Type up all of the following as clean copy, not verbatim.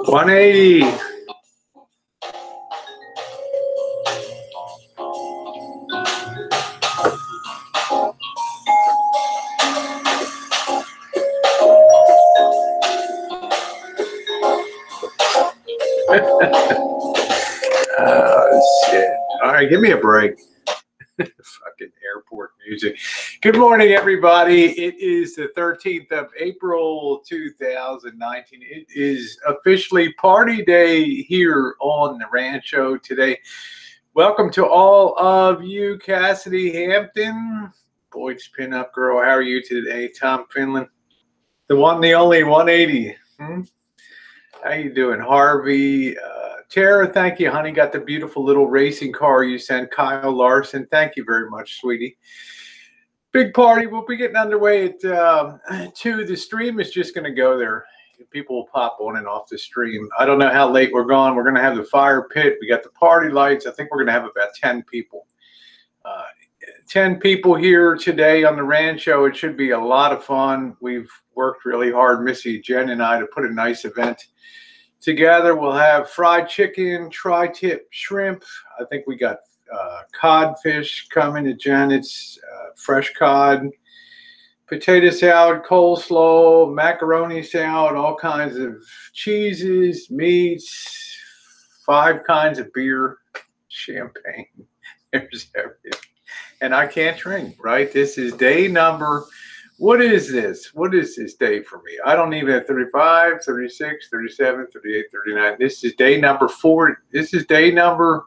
180. Oh, shit. All right, give me a break. Fucking airport music. Good morning, everybody. It is the 13th of April, 2019. It is officially party day here on the Rancho today. Welcome to all of you, Cassidy Hampton, Boyd's Pinup Girl. How are you today? Tom Finland, the one, the only 180. How you doing, Harvey? Tara, thank you, honey. Got the beautiful little racing car you sent. Kyle Larson, thank you very much, sweetie. Big party. We'll be getting underway at 2. The stream is just going to go there. People will pop on and off the stream. I don't know how late we're going. We're going to have the fire pit. We got the party lights. I think we're going to have about 10 people. 10 people here today on the Rancho. It should be a lot of fun. We've worked really hard, Missy Jenn and I, to put a nice event together. We'll have fried chicken, tri-tip shrimp. I think we got codfish coming to Janet's, fresh cod, potato salad, coleslaw, macaroni salad, all kinds of cheeses, meats, 5 kinds of beer, champagne. There's everything. and I can't drink, right? This is day number, what is this? What is this day for me? I don't even have 35, 36, 37, 38, 39. This is day number 4. This is day number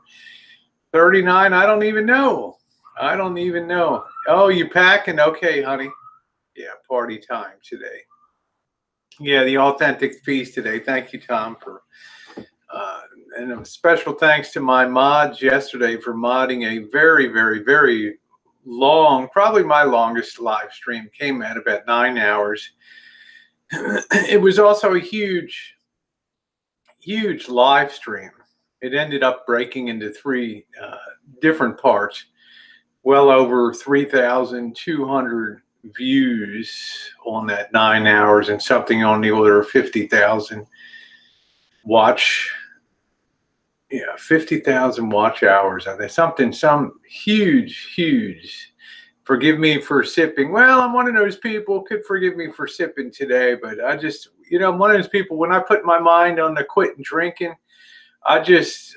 39. I don't even know. I don't even know. Oh, you packing? Okay, honey. Yeah, party time today. Yeah, the authentic feast today. Thank you, Tom, for and a special thanks to my mods yesterday for modding a very, very, very long, probably my longest live stream. Came at about 9 hours. It was also a huge live stream. It ended up breaking into 3 different parts. Well over 3,200 views on that 9 hours, and something on the order of 50,000 watch. Yeah, 50,000 watch hours. I think some huge. Forgive me for sipping. Well, I'm one of those people. Could forgive me for sipping today, but I just, I'm one of those people. When I put my mind on the quitting drinking, I just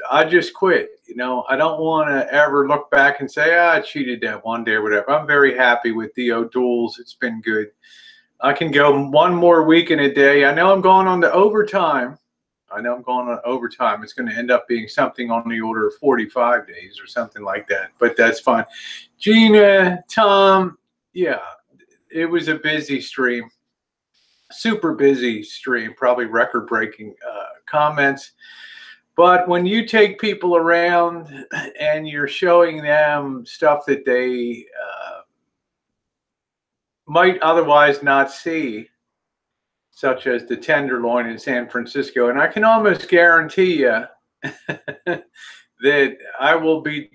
quit. I don't want to ever look back and say, I cheated that one day or whatever. I'm very happy with the duels. It's been good. I can go one more week in a day. I know I'm going on to overtime. It's going to end up being something on the order of 45 days or something like that, but that's fine. Gina, Tom, yeah, it was a busy stream, super busy stream, probably record-breaking comments. But when you take people around and you're showing them stuff that they might otherwise not see, such as the Tenderloin in San Francisco, and I can almost guarantee you that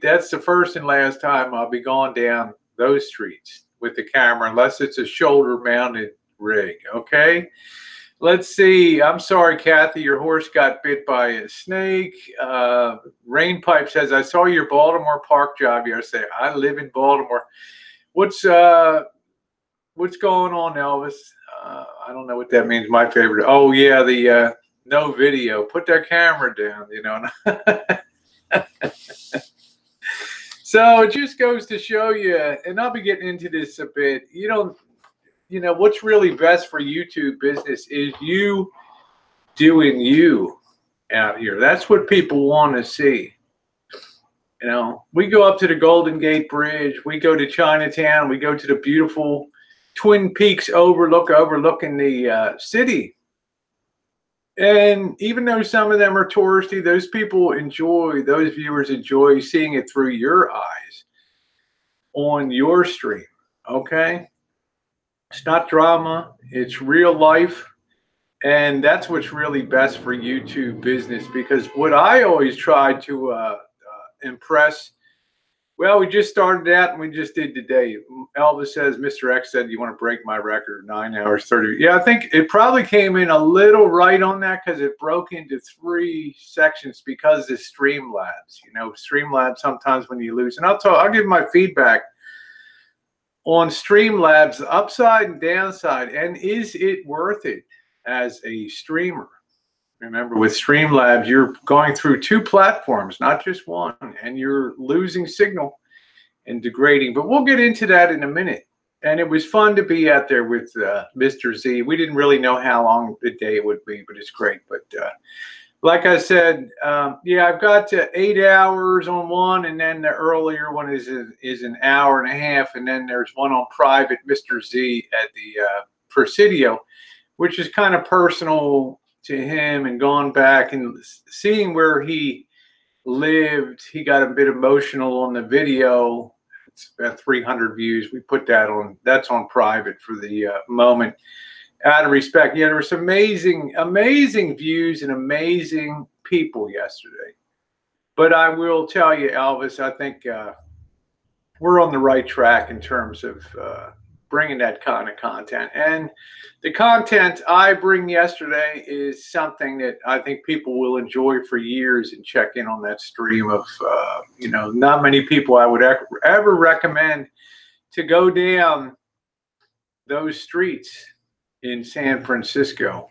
that's the first and last time I'll be going down those streets with the camera, unless it's a shoulder-mounted rig, okay? Let's see. I'm sorry, Kathy, your horse got bit by a snake. Rainpipe says, I saw your Baltimore Park job yesterday. I live in Baltimore. What's going on, Elvis? I don't know what that means. My favorite. Oh, yeah, the no video. Put that camera down, So it just goes to show you, and I'll be getting into this a bit, what's really best for YouTube business is you doing you out here. That's what people want to see. We go up to the Golden Gate Bridge. We go to Chinatown. We go to the beautiful Twin Peaks overlooking the city. And even though some of them are touristy, those viewers enjoy seeing it through your eyes on your stream, okay? It's not drama, it's real life, and that's what's really best for YouTube business, because what I always try to impress, well, we just started out and we just did today. Elvis says, Mr. X said, you want to break my record, 9 hours, 30. Yeah, I think it probably came in a little right on that because it broke into 3 sections because of Streamlabs. Streamlabs, sometimes when you lose, and I'll give my feedback on Streamlabs, the upside and downside, and is it worth it as a streamer? Remember, with Streamlabs, you're going through 2 platforms, not just one, and you're losing signal and degrading. But we'll get into that in a minute. And it was fun to be out there with Mr. Z. We didn't really know how long the day would be, but it's great. But like I said, yeah, I've got 8 hours on one, and then the earlier one is an hour and a half, and then there's one on private, Mr. Z at the Presidio, which is kind of personal to him, and gone back and seeing where he lived. He got a bit emotional on the video. It's about 300 views. We put that on. That's on private for the moment, out of respect. Yeah, there were some amazing views and amazing people yesterday. But I will tell you, Elvis, I think we're on the right track in terms of bringing that kind of content. And the content I bring yesterday is something that I think people will enjoy for years and check in on that stream of, not many people I would ever recommend to go down those streets in San Francisco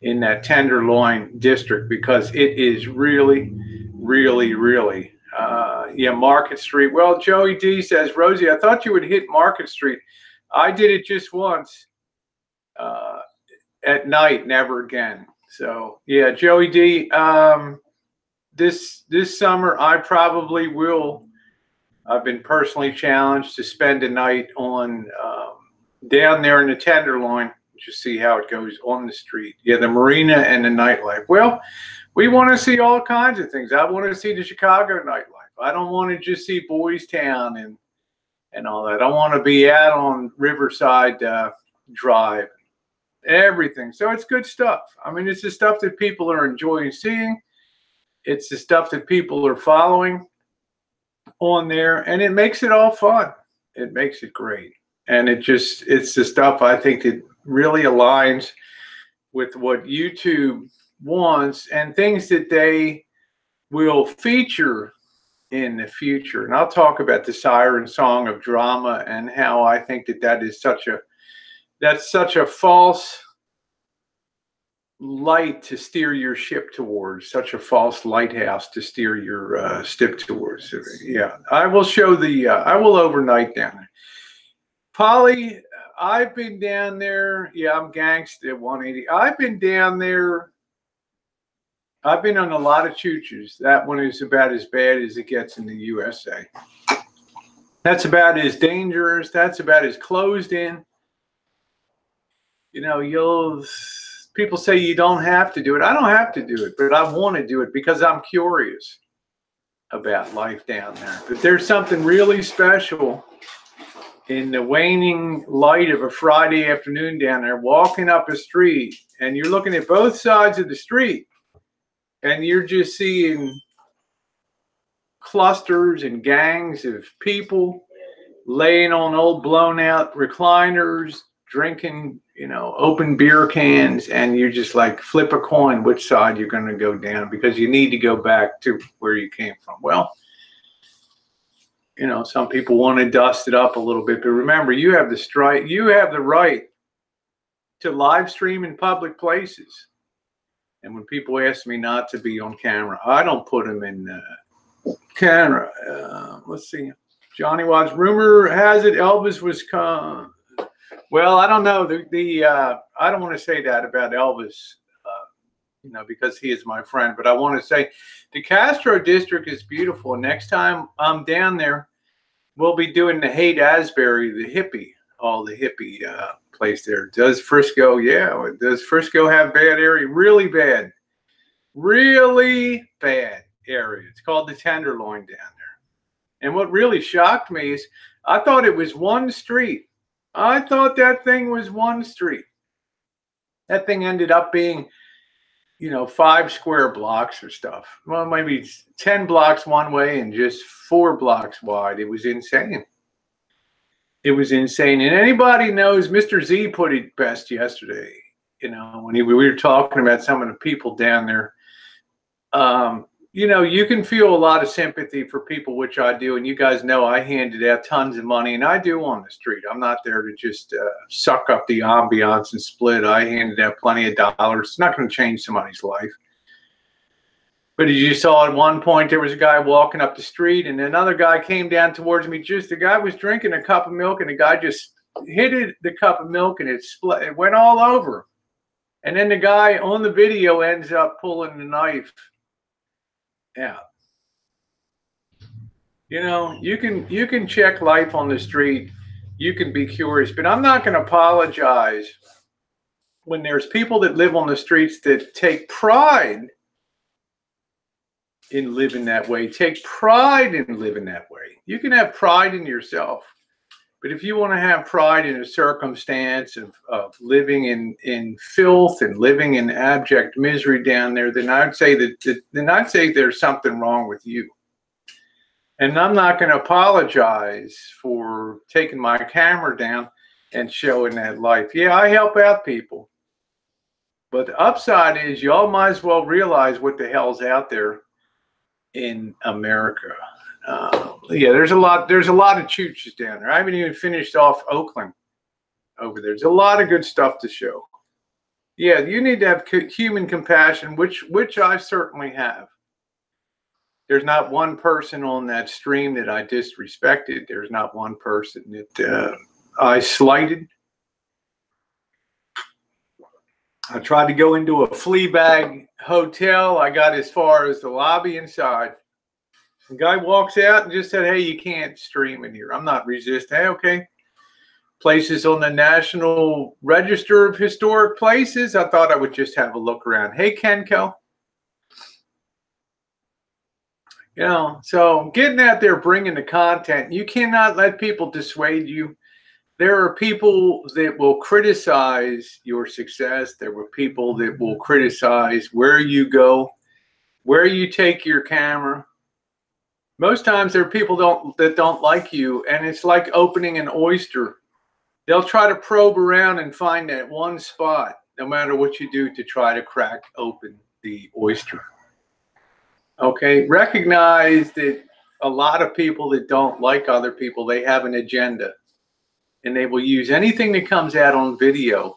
in that Tenderloin district, because it is really, really, really, Yeah, Market Street. Well, Joey D says, Rosie, I thought you would hit Market Street. I did it just once at night, never again. So yeah, Joey D, this summer I probably will. I've been personally challenged to spend a night on down there in the Tenderloin, just see how it goes on the street. Yeah, the marina and the nightlife. Well, we want to see all kinds of things. I want to see the Chicago nightlife. I don't want to just see Boys Town and all that. I want to be out on Riverside Drive, everything. So it's good stuff. I mean, it's the stuff that people are enjoying seeing. It's the stuff that people are following on there, and it makes it all fun. It makes it great. And it's the stuff I think that really aligns with what YouTube wants and things that they will feature in the future. And I'll talk about the Siren song of drama and how I think that is such a false light to steer your ship towards, such a false lighthouse to steer your ship towards. Yeah, I will show I will overnight down there. Polly, I've been down there. Yeah, I'm gangsta at 180. I've been down there. I've been on a lot of choo-choos. That one is about as bad as it gets in the USA. That's about as dangerous. That's about as closed in. You know, people say you don't have to do it. I don't have to do it, but I want to do it because I'm curious about life down there. But there's something really special in the waning light of a Friday afternoon down there, walking up a street, and you're looking at both sides of the street, and you're just seeing clusters and gangs of people laying on old blown out recliners, drinking, open beer cans, and you just like flip a coin which side you're going to go down because you need to go back to where you came from. Well, some people want to dust it up a little bit, but remember, you have the right to live stream in public places. And when people ask me not to be on camera, I don't put them in camera. Let's see. Johnny Watts, rumor has it Elvis was well, I don't know. I don't want to say that about Elvis, because he is my friend. But I want to say the Castro district is beautiful. Next time I'm down there, we'll be doing the Haight-Ashbury, the hippie place there. Does Frisco? Yeah. Does Frisco have bad area? Really bad area. It's called the Tenderloin down there. And what really shocked me is I thought it was one street. I thought that thing was one street. That thing ended up being, 5 square blocks or stuff. Well, maybe 10 blocks one way and just 4 blocks wide. It was insane. It was insane. And anybody knows, Mr. Z put it best yesterday, when we were talking about some of the people down there. You can feel a lot of sympathy for people, which I do. And you guys know I handed out tons of money, and I do on the street. I'm not there to just suck up the ambiance and split. I handed out plenty of dollars. It's not going to change somebody's life. But as you saw at one point, there was a guy walking up the street, and another guy came down towards me. The guy was drinking a cup of milk, and the guy just hit the cup of milk, and it split. It went all over. And then the guy on the video ends up pulling the knife out. You can check life on the street. You can be curious, but I'm not going to apologize when there's people that live on the streets that take pride in living that way. Take pride in living that way. You can have pride in yourself, but if you want to have pride in a circumstance of living in filth and living in abject misery down there, then I'd say there's something wrong with you. And I'm not going to apologize for taking my camera down and showing that life. Yeah, I help out people. But the upside is y'all might as well realize what the hell's out there in America. Yeah, there's a lot of chooches down there. I haven't even finished off Oakland over there. There's a lot of good stuff to show. Yeah, you need to have human compassion, which I certainly have. There's not one person on that stream that I disrespected. There's not one person that I slighted. I tried to go into a Fleabag hotel. I got as far as the lobby inside. The guy walks out and just said, hey, you can't stream in here. I'm not resisting. Hey, okay. Places on the National Register of Historic Places. I thought I would just have a look around. Hey, Kenko. You know, so getting out there, bringing the content, you cannot let people dissuade you. There are people that will criticize your success. There were people that will criticize where you go, where you take your camera. Most times there are people that don't like you, and it's like opening an oyster. They'll try to probe around and find that one spot, no matter what you do, to try to crack open the oyster. Okay, recognize that a lot of people that don't like other people, they have an agenda. And they will use anything that comes out on video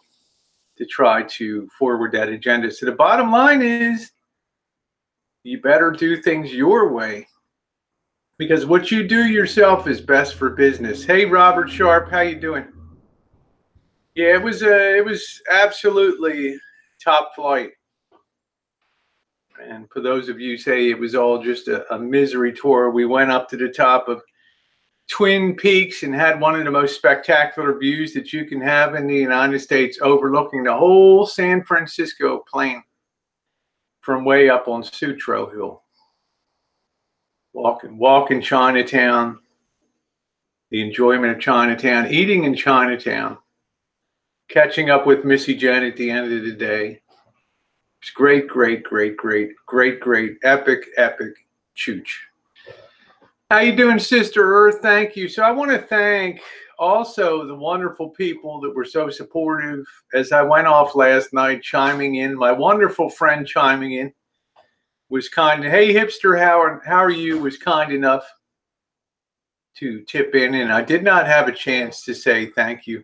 to try to forward that agenda. So the bottom line is, you better do things your way, because what you do yourself is best for business. Hey, Robert Sharp, how you doing? Yeah, it was absolutely top flight. And for those of you who say it was all just a misery tour, we went up to the top of Twin Peaks and had one of the most spectacular views that you can have in the United States, overlooking the whole San Francisco plain from way up on Sutro Hill. Walking Chinatown, the enjoyment of Chinatown, eating in Chinatown, catching up with Missy Jenn at the end of the day. It's great, epic chooch. How you doing, Sister Earth? Thank you. So I want to thank also the wonderful people that were so supportive as I went off last night, chiming in. My wonderful friend chiming in was kind. Hey, Hipster Howard, how are you? Was kind enough to tip in, and I did not have a chance to say thank you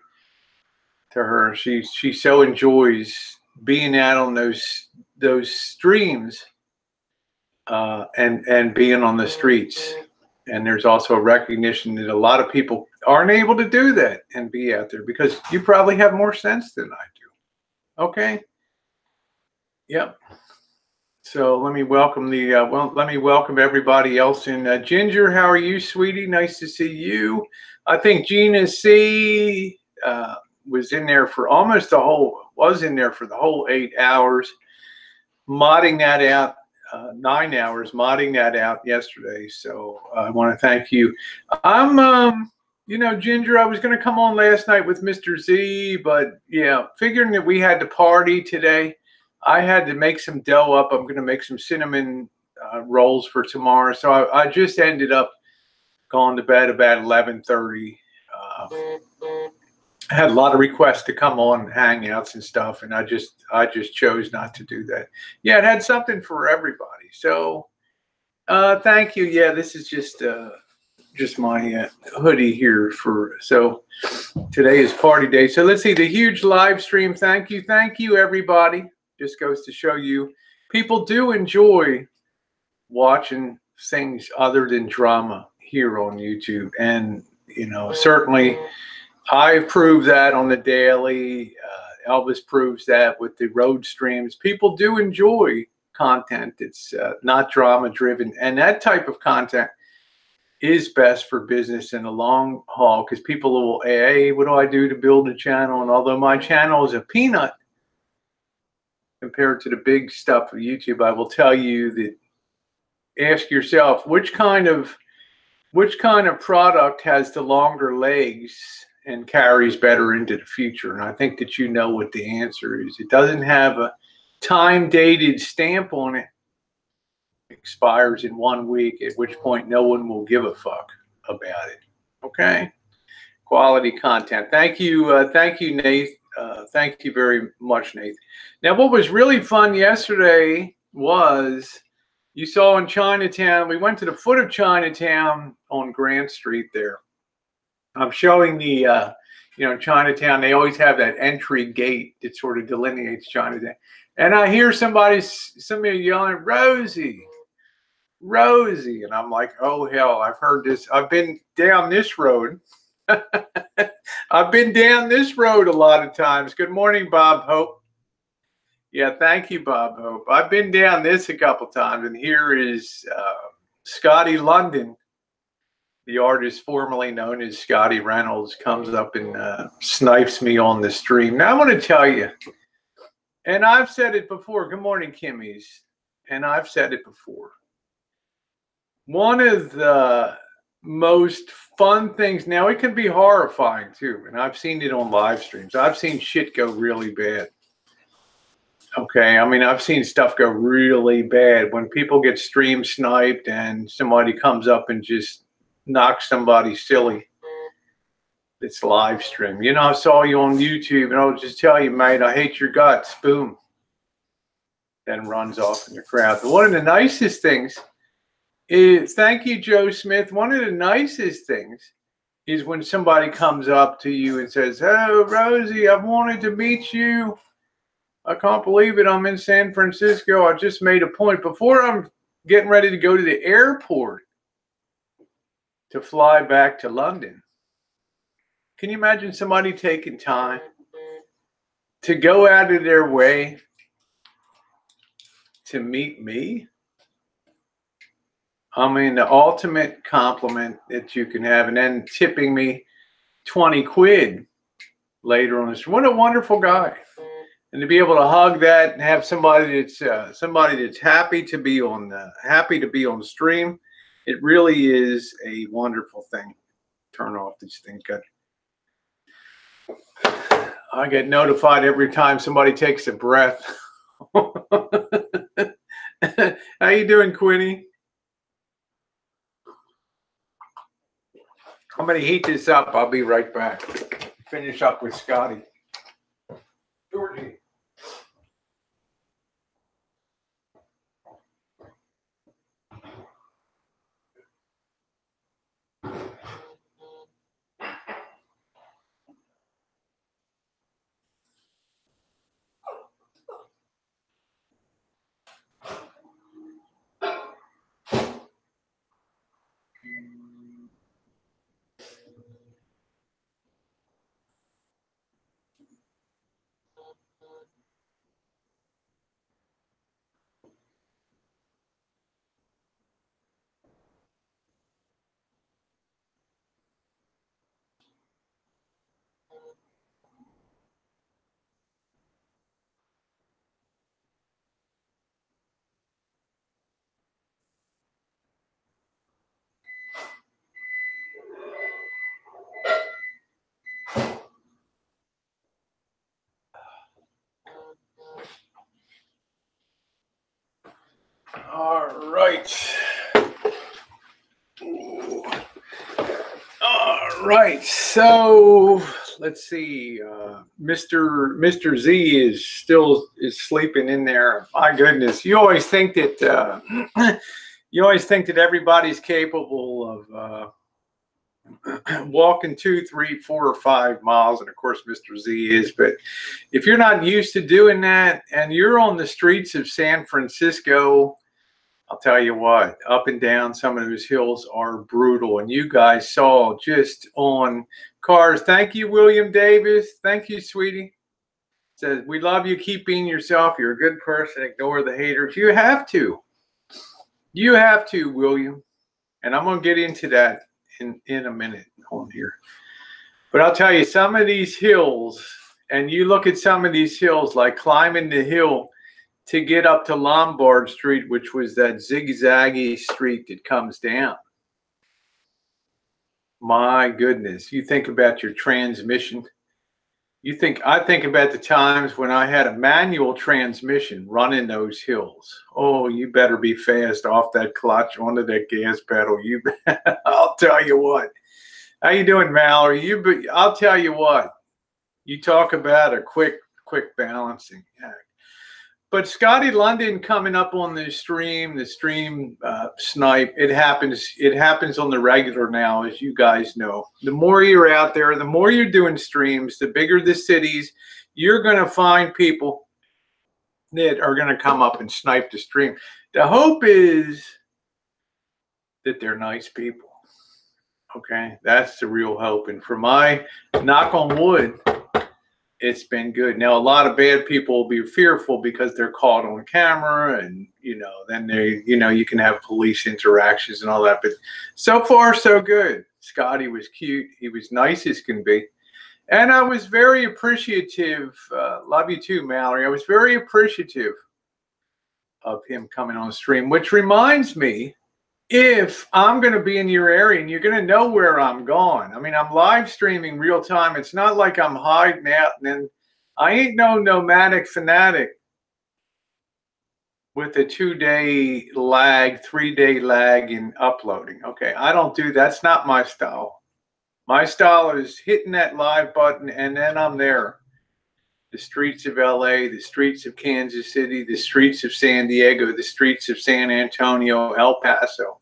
to her. She so enjoys being out on those streams and being on the streets. And there's also a recognition that a lot of people aren't able to do that and be out there, because you probably have more sense than I do. Okay. Yep. So let me welcome let me welcome everybody else in. Ginger, how are you, sweetie? Nice to see you. I think Gina C was in there for almost the whole 8 hours, modding that out. 9 hours modding that out yesterday. So I want to thank you. I'm, you know, Ginger, I was going to come on last night with Mr. Z, but yeah, figuring that we had to party today, I had to make some dough up. I'm going to make some cinnamon rolls for tomorrow. So I just ended up going to bed about 11:30. I had a lot of requests to come on hangouts and stuff, and I just chose not to do that. Yeah, it had something for everybody. So thank you. Yeah, this is just my hoodie here so today is party day. So let's see the huge live stream. Thank you everybody. Just goes to show you people do enjoy watching things other than drama here on YouTube, and you know, certainly I prove that on the daily. Elvis proves that with the road streams. People do enjoy content that's not drama driven, and that type of content is best for business in the long haul, because people will, hey, what do I do to build a channel? And although my channel is a peanut compared to the big stuff of YouTube, I will tell you that ask yourself which kind of product has the longer legs and carries better into the future. And I think that you know what the answer is. It doesn't have a time-dated stamp on it. It expires in 1 week, at which point no one will give a fuck about it. Okay? Quality content. Thank you, Nate. Thank you very much, Nate. Now, what was really fun yesterday was, you saw in Chinatown, we went to the foot of Chinatown on Grant Street there. I'm showing the, you know, Chinatown, they always have that entry gate that sort of delineates Chinatown. And I hear somebody yelling, Rosie. Rosie. And I'm like, oh, hell, I've heard this. I've been down this road. I've been down this road a lot of times. Good morning, Bob Hope. Yeah, thank you, Bob Hope. I've been down this a couple times, and here is Scotty London, the artist formerly known as Scotty Reynolds, comes up and snipes me on the stream. Now, I want to tell you, and I've said it before. Good morning, Kimmies. And I've said it before. One of the most fun things, now it can be horrifying too, and I've seen it on live streams. I've seen shit go really bad. Okay, I mean, I've seen stuff go really bad when people get stream sniped and somebody comes up and just knocks somebody silly. It's live stream. You know, I saw you on YouTube and I'll just tell you, mate, I hate your guts. Boom. Then runs off in the crowd. But one of the nicest things is, thank you, Joe Smith. One of the nicest things is when somebody comes up to you and says, oh, Rosie, I've wanted to meet you. I can't believe it. I'm in San Francisco. I just made a point. Before I'm getting ready to go to the airport to fly back to London, can you imagine somebody taking time to go out of their way to meet me? I mean, the ultimate compliment that you can have, and then tipping me 20 quid later on. What a wonderful guy. And to be able to hug that and have somebody that's happy to be on the stream, it really is a wonderful thing. Turn off this thing. Good. I get notified every time somebody takes a breath. How you doing, Quinny? I'm going to heat this up. I'll be right back. Finish up with Scotty. Georgie. All right. All right. So let's see. Mr. Z is still sleeping in there. My goodness. You always think that everybody's capable of walking 2, 3, 4, or 5 miles, and of course Mr. Z is. But if you're not used to doing that and you're on the streets of San Francisco, I'll tell you what, up and down some of those hills are brutal. And you guys saw just on cars. Thank you, William Davis. Thank you, sweetie. Says, we love you. Keep being yourself. You're a good person. Ignore the haters. You have to. You have to, William. And I'm going to get into that in a minute on here. But I'll tell you, some of these hills, and you look at some of these hills, like climbing the hill to get up to Lombard Street, which was that zigzaggy street that comes down. My goodness, you think about your transmission. I think about the times when I had a manual transmission running those hills. Oh, you better be fast off that clutch onto that gas pedal. I'll tell you what. How you doing, Mallory? I'll tell you what. You talk about a quick balancing act. But Scotty London coming up on the stream snipe, it happens on the regular now, as you guys know. The more you're out there, the more you're doing streams, the bigger the cities, you're going to find people that are going to come up and snipe the stream. The hope is that they're nice people. Okay, that's the real hope. And for my knock on wood, it's been good. Now, a lot of bad people will be fearful because they're caught on camera, and then they, you can have police interactions and all that. But so far, so good. Scotty was cute. He was nice as can be. And I was very appreciative. Love you too, Mallory. I was very appreciative of him coming on the stream, which reminds me, if I'm going to be in your area and you're going to know where I'm going. I mean, I'm live streaming real time. It's not like I'm hiding out, and then I ain't no nomadic fanatic with a 2-day lag, 3-day lag in uploading. Okay, I don't do that. That's not my style. My style is hitting that live button and then I'm there. The streets of LA, the streets of Kansas City, the streets of San Diego, the streets of San Antonio, El Paso.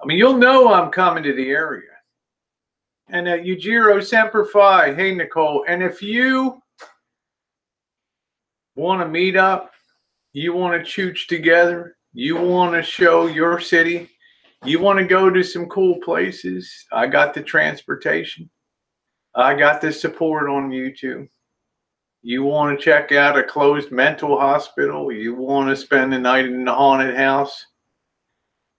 I mean, you'll know I'm coming to the area. And Yujiro Semper Fi. Hey, Nicole. And if you want to meet up, you want to chooch together, you want to show your city, you want to go to some cool places, I got the transportation. I got the support on YouTube. You want to check out a closed mental hospital, you want to spend the night in the haunted house,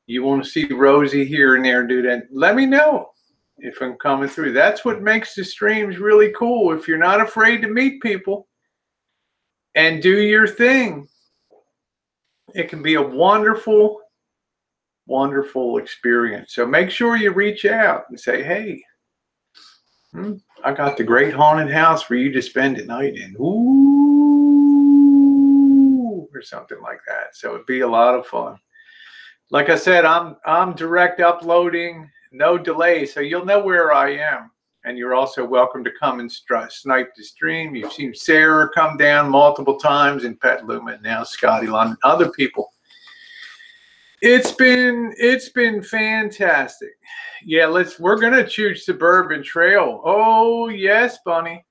you want to see Rosie here and there, do that, let me know if I'm coming through. That's what makes the streams really cool. If you're not afraid to meet people and do your thing, it can be a wonderful, wonderful experience. So make sure you reach out and say, hey, I got the great haunted house for you to spend the night in. Ooh, or something like that. So it'd be a lot of fun. Like I said, I'm direct uploading, no delay, so you'll know where I am. And you're also welcome to come and snipe the stream. You've seen Sarah come down multiple times in Petaluma, and now Scotty London, other people. It's been fantastic. Yeah, we're gonna choose Suburban Trail. Oh yes, Bunny.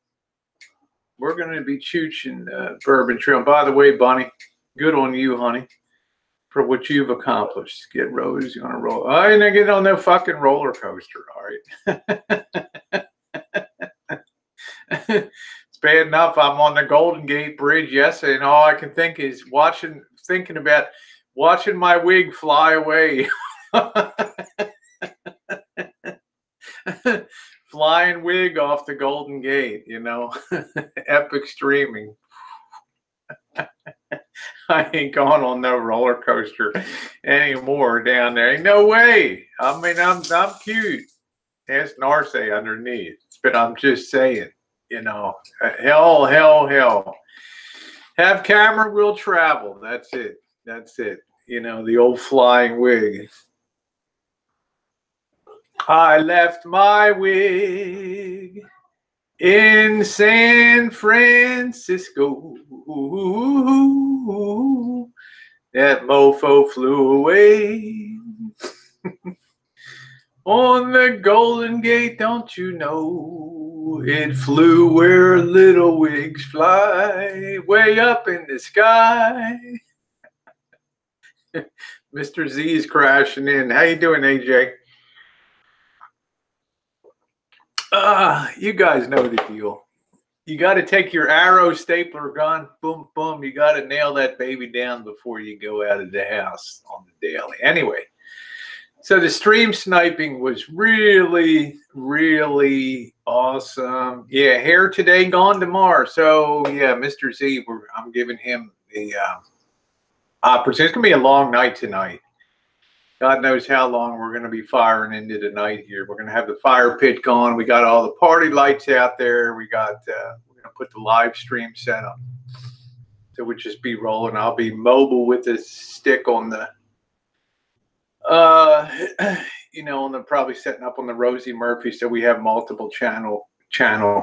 We're gonna be chooching Suburban Trail. By the way, Bunny, good on you, honey, for what you've accomplished. Get Rosie on a roll. I didn't get on no fucking roller coaster. All right. It's bad enough I'm on the Golden Gate Bridge yesterday, and all I can think is thinking about watching my wig fly away. Flying wig off the Golden Gate, epic streaming. I ain't going on no roller coaster anymore down there. Ain't no way. I mean, I'm cute. Ask Narce underneath. But I'm just saying, hell. Have camera, will travel. That's it. The old flying wig. I left my wig in San Francisco. That mofo flew away. On the Golden Gate, don't you know? It flew where little wigs fly, way up in the sky. Mr. Z is crashing in. How you doing, AJ? You guys know the deal. You got to take your arrow stapler gun, boom, boom. You got to nail that baby down before you go out of the house on the daily. Anyway, so the stream sniping was really, really awesome. Yeah, hair today, gone tomorrow. So yeah, Mr. Z, I'm giving him the opportunity. It's gonna be a long night tonight. God knows how long we're going to be firing into the night here. We're going to have the fire pit going. We got all the party lights out there. We're going to put the live stream set up. So we'll just be rolling. I'll be mobile with the stick on the, probably setting up on the Rosie Murphy, so we have multiple channel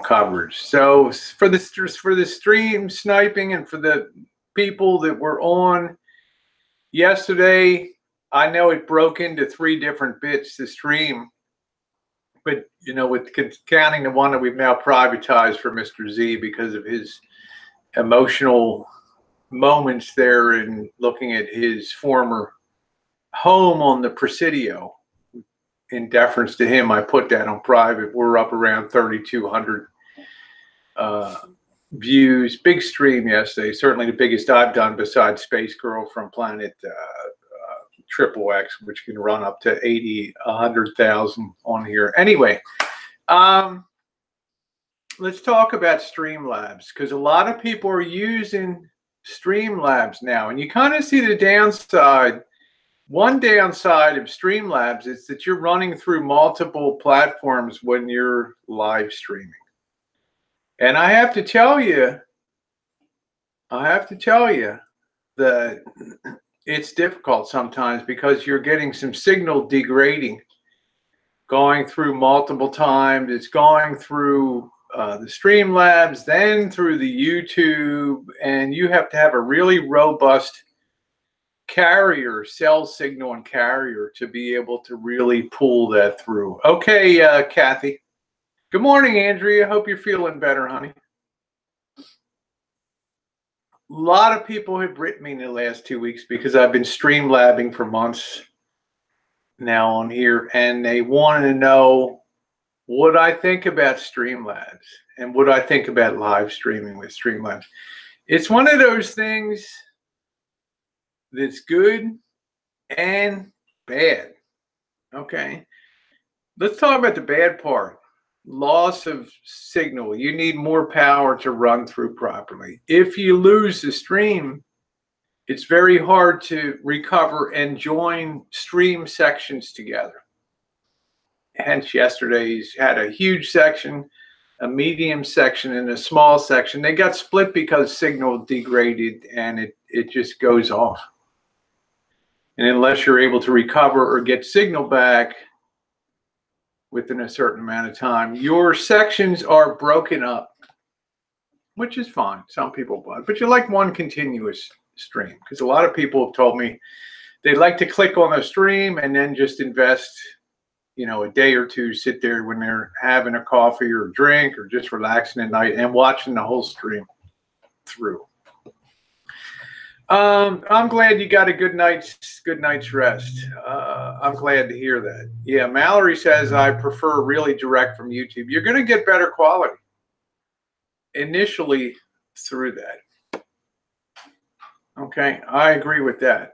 coverage. So for the stream sniping and for the people that were on yesterday, I know it broke into 3 different bits to stream, but with counting the one that we've now privatized for Mr. Z because of his emotional moments there and looking at his former home on the Presidio. In deference to him, I put that on private. We're up around 3,200 views. Big stream yesterday. Certainly the biggest I've done besides Space Girl from Planet Triple X, which can run up to 100,000 on here. Anyway, let's talk about Streamlabs, because a lot of people are using Streamlabs now, and you kind of see the downside. One downside of Streamlabs is that you're running through multiple platforms when you're live streaming. And I have to tell you that it's difficult sometimes, because you're getting some signal degrading going through multiple times. It's going through the Streamlabs, then through the YouTube, and you have to have a really robust carrier, cell signal and carrier, to be able to really pull that through. Okay, Kathy. Good morning, Andrea. Hope you're feeling better, honey. A lot of people have written me in the last 2 weeks because I've been streamlabbing for months now on here, and they wanted to know what I think about Streamlabs and what I think about live streaming with Streamlabs. It's one of those things that's good and bad. Okay, let's talk about the bad part. Loss of signal. You need more power to run through properly. If you lose the stream, it's very hard to recover and join stream sections together. Hence, yesterday's had a huge section, a medium section, and a small section. They got split because signal degraded, and it just goes off. And unless you're able to recover or get signal back within a certain amount of time, your sections are broken up, which is fine. Some people want, but you like one continuous stream, because a lot of people have told me they like to click on a stream and then just invest, you know, a day or two, sit there when they're having a coffee or a drink or just relaxing at night and watching the whole stream through. I'm glad you got a good night's rest. I'm glad to hear that. Yeah, Mallory says I prefer really direct from YouTube. You're going to get better quality initially through that. Okay, I agree with that.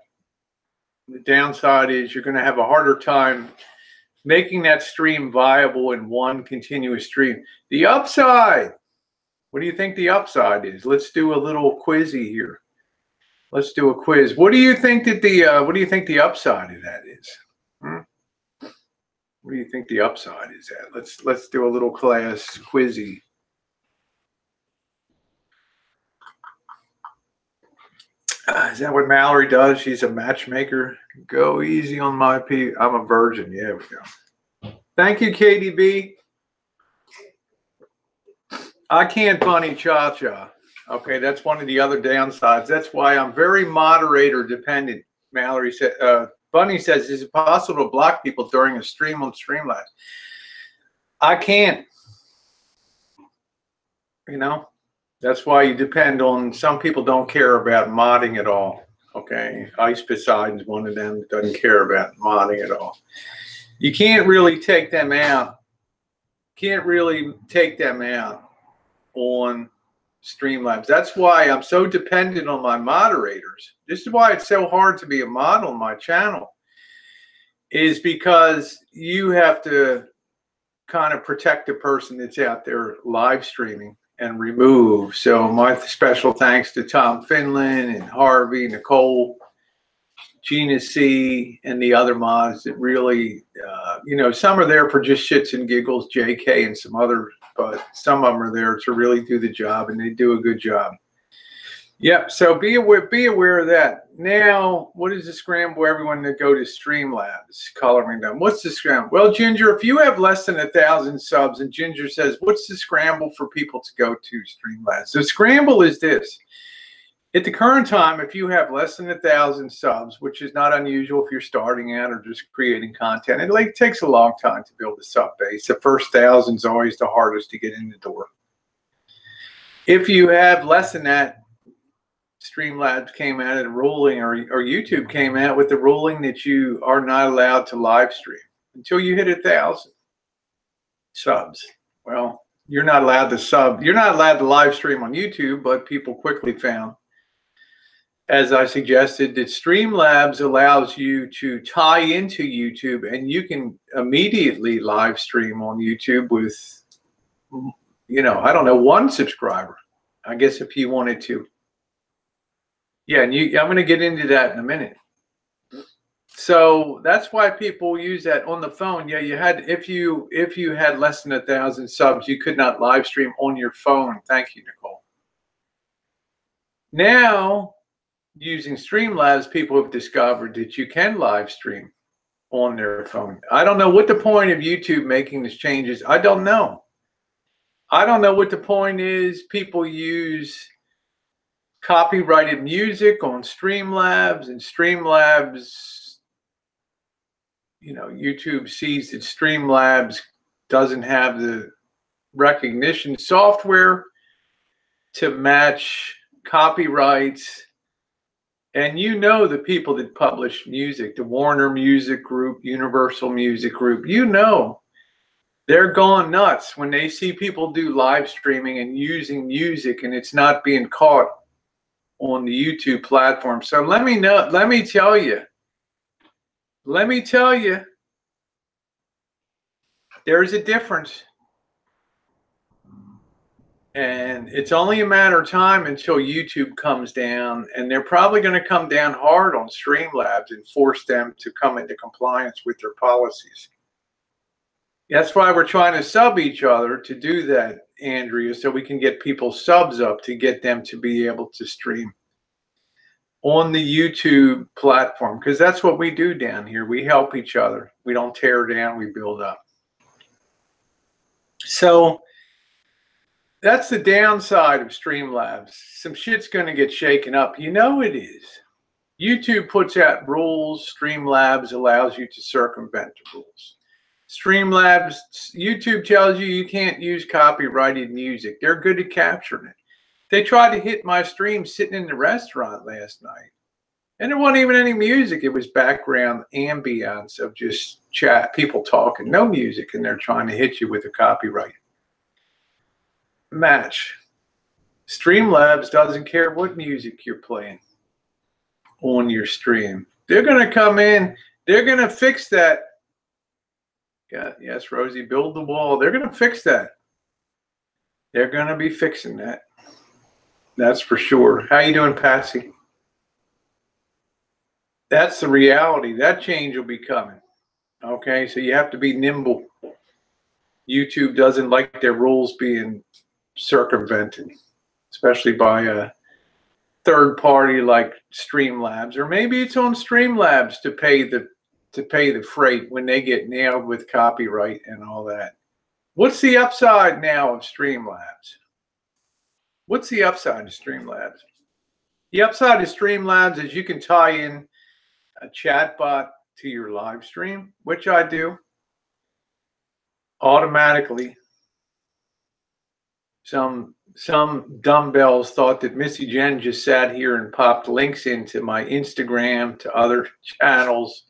The downside is you're going to have a harder time making that stream viable in one continuous stream. The upside, what do you think the upside is? Let's do a little quizzy here. Let's do a quiz. What do you think that the upside of that is? What do you think the upside is at? Let's do a little class quizzy. Is that what Mallory does? She's a matchmaker. Go easy on my P. I'm a virgin. Yeah, we go. Thank you, KDB. I can't bunny cha-cha. Okay, that's one of the other downsides. That's why I'm very moderator dependent. Mallory said, Bunny says, is it possible to block people during a stream on Streamlabs? I can't. You know, that's why you depend on, some people don't care about modding at all. Okay, Ice Poseidon's one of them that doesn't care about modding at all. You can't really take them out. Can't really take them out on Streamlabs. That's why I'm so dependent on my moderators. This is why it's so hard to be a mod on my channel, is because you have to kind of protect the person that's out there live streaming and remove. So my special thanks to Tom Finland and Harvey, Nicole, Gina C, and the other mods that really, you know, some are there for just shits and giggles, JK and some others, but some of them are there to really do the job, and they do a good job. Yep, so be aware of that. Now, what is the scramble? Everyone to go to Streamlabs, coloring them. What's the scramble? Well, Ginger, if you have less than 1,000 subs, and Ginger says, what's the scramble for people to go to Streamlabs? The scramble is this. At the current time, if you have less than 1,000 subs, which is not unusual if you're starting out or just creating content, it takes a long time to build a sub base. The first 1,000 is always the hardest to get in the door. If you have less than that, Streamlabs came out at a ruling, or YouTube came out with the ruling that you are not allowed to live stream until you hit 1,000 subs. Well, you're not allowed to sub. You're not allowed to live stream on YouTube, but people quickly found, as I suggested, that Streamlabs allows you to tie into YouTube, and you can immediately live stream on YouTube with, I don't know, 1 subscriber. I guess if you wanted to. Yeah, and I'm going to get into that in a minute. So that's why people use that on the phone. Yeah, you had, if you had less than 1,000 subs, you could not live stream on your phone. Thank you, Nicole. Now, using Streamlabs, people have discovered that you can live stream on their phone. I don't know what the point of YouTube making these changes. I don't know. I don't know what the point is. People use copyrighted music on Streamlabs, and Streamlabs, YouTube sees that Streamlabs doesn't have the recognition software to match copyrights. And the people that publish music, the Warner Music Group, Universal Music Group, they're going nuts when they see people do live streaming and using music and it's not being caught on the YouTube platform. So let me tell you, there's a difference. And it's only a matter of time until YouTube comes down, and they're probably going to come down hard on Streamlabs and force them to come into compliance with their policies. That's why we're trying to sub each other to do that, Andrea, so we can get people's subs up to get them to be able to stream on the YouTube platform, because that's what we do down here. We help each other. We don't tear down, we build up. So that's the downside of Streamlabs. Some shit's going to get shaken up. It is. YouTube puts out rules. Streamlabs allows you to circumvent the rules. Streamlabs, YouTube tells you can't use copyrighted music. They're good at capturing it. They tried to hit my stream sitting in the restaurant last night, and there wasn't even any music. It was background ambience of just chat, people talking, no music, and they're trying to hit you with a copyright match. Streamlabs doesn't care what music you're playing on your stream. They're going to come in. They're going to fix that. Yeah, yes, Rosie, build the wall. They're going to fix that. They're going to be fixing that. That's for sure. How you doing, Patsy? That's the reality. That change will be coming. Okay, so you have to be nimble. YouTube doesn't like their rules being circumvented, especially by a third party like Streamlabs, or maybe it's on Streamlabs to pay the freight when they get nailed with copyright and all that. What's the upside now of Streamlabs? What's the upside of Streamlabs? The upside of Streamlabs is you can tie in a chatbot to your live stream, which I do automatically. Some dumbbells thought that Missy Jenn just sat here and popped links into my Instagram to other channels.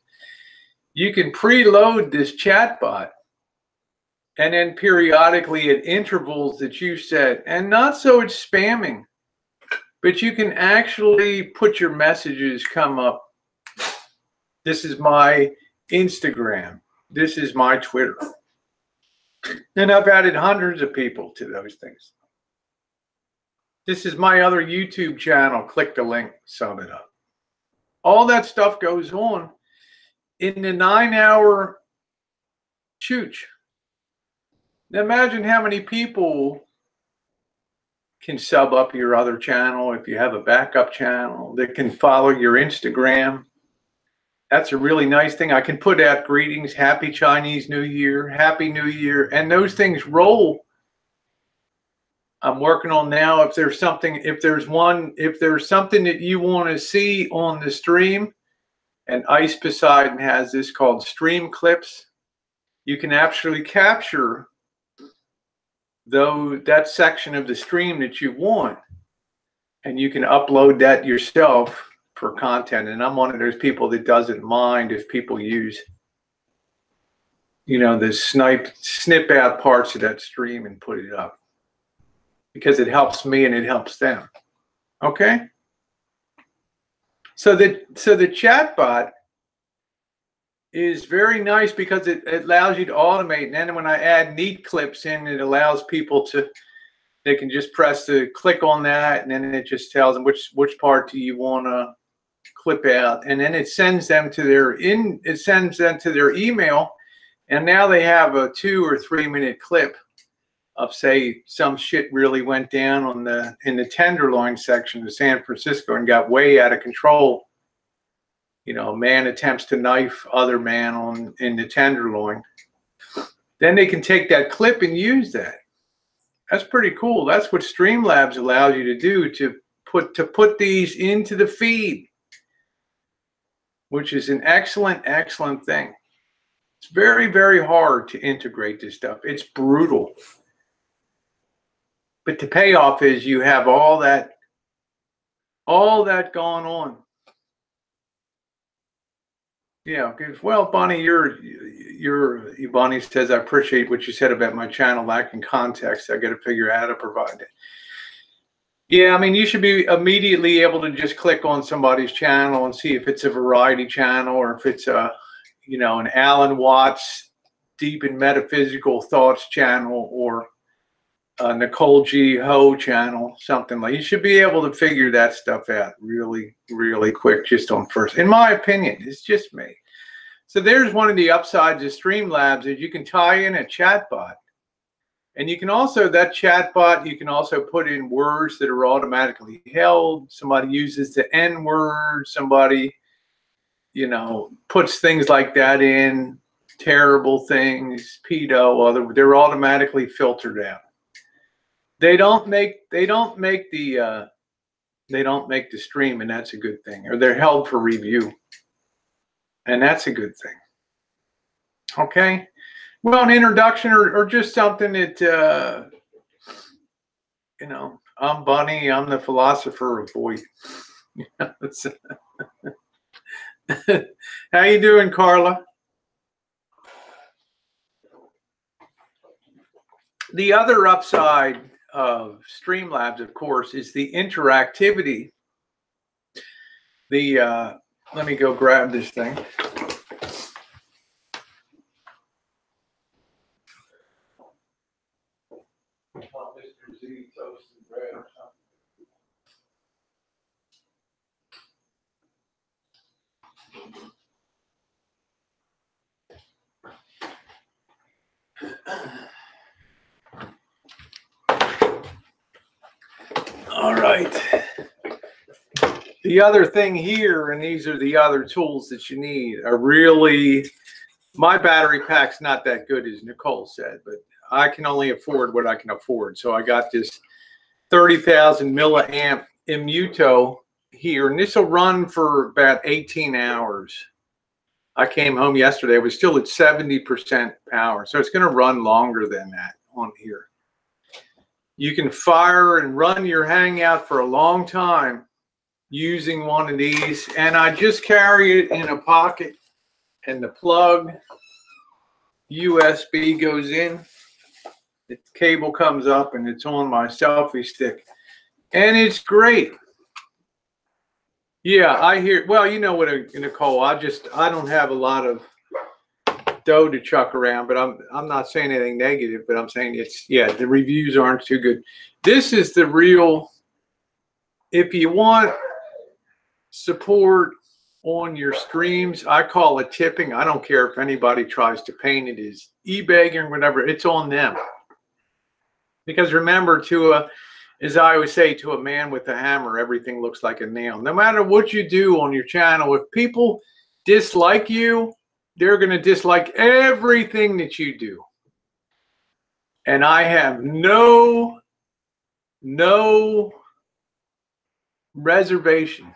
You can preload this chatbot, and then periodically at intervals that you set, and not so it's spamming, but you can actually put your messages come up. This is my Instagram. This is my Twitter. And I've added hundreds of people to those things. This is my other YouTube channel. Click the link, sum it up. All that stuff goes on in the 9-hour chooch. Now imagine how many people can sub up your other channel if you have a backup channel that can follow your Instagram. That's a really nice thing. I can put out greetings, Happy Chinese New Year, Happy New Year, and those things roll. I'm working on now. If there's something that you want to see on the stream, and Ice Poseidon has this called Stream Clips, you can actually capture that section of the stream that you want. and you can upload that yourself for content. And I'm one of those people that doesn't mind if people use, you know, the snip out parts of that stream and put it up, because it helps me and it helps them. Okay. So the chat bot is very nice because it allows you to automate. And then when I add neat clips in, it allows people to, they can just press the click on that, and then it just tells them which part do you want to clip out, and then it sends them to their email, and now they have a 2 or 3 minute clip of, say, some shit really went down in the tenderloin section of San Francisco and got way out of control. You know, a man attempts to knife other man in the tenderloin. Then they can take that clip and use that. That's pretty cool. That's what Streamlabs allows you to do, to put these into the feed, which is an excellent, excellent thing. It's very, very hard to integrate this stuff. It's brutal. But the payoff is you have all that going on. Yeah, well, Bonnie, Bonnie says, I appreciate what you said about my channel lacking context. I got to figure out how to provide it. Yeah, I mean, you should be immediately able to just click on somebody's channel and see if it's a variety channel, or if it's a, you know, an Alan Watts deep in metaphysical thoughts channel, or a Nicole G. Ho channel, something like. You should be able to figure that stuff out really, really quick, just on first. In my opinion, it's just me. So there's one of the upsides of Streamlabs, is you can tie in a chat bot. And you can also, that chat bot, you can also put in words that are automatically held. Somebody uses the N word, somebody, you know, puts things like that in, terrible things, pedo, they're automatically filtered out. They don't make the stream, and that's a good thing. Or they're held for review, and that's a good thing. Okay. Well, an introduction or just something that, you know, I'm Bunny, I'm the philosopher of voice. How you doing, Carla? The other upside of Streamlabs, of course, is the interactivity. Let me go grab this thing. Mr. Z, toast and bread or something. All right. The other thing here, and these are the other tools that you need, are really, my battery pack's not that good, as Nicole said, but I can only afford what I can afford. So I got this 30,000 milliamp Immuto here, and this will run for about 18 hours. I came home yesterday, it was still at 70% power. So it's going to run longer than that on here. You can fire and run your Hangout for a long time using one of these, and I just carry it in a pocket, and the plug USB goes in, the cable comes up, and it's on my selfie stick, and it's great. Yeah, I hear, well, you know what, Nicole, I don't have a lot of dough to chuck around, but I'm not saying anything negative, but I'm saying it's, yeah, the reviews aren't too good. This is the real, if you want support on your streams, I call it tipping. I don't care if anybody tries to paint it as eBay or whatever, it's on them. Because remember, as I always say, to a man with a hammer, everything looks like a nail. No matter what you do on your channel, if people dislike you, they're going to dislike everything that you do. And I have no reservation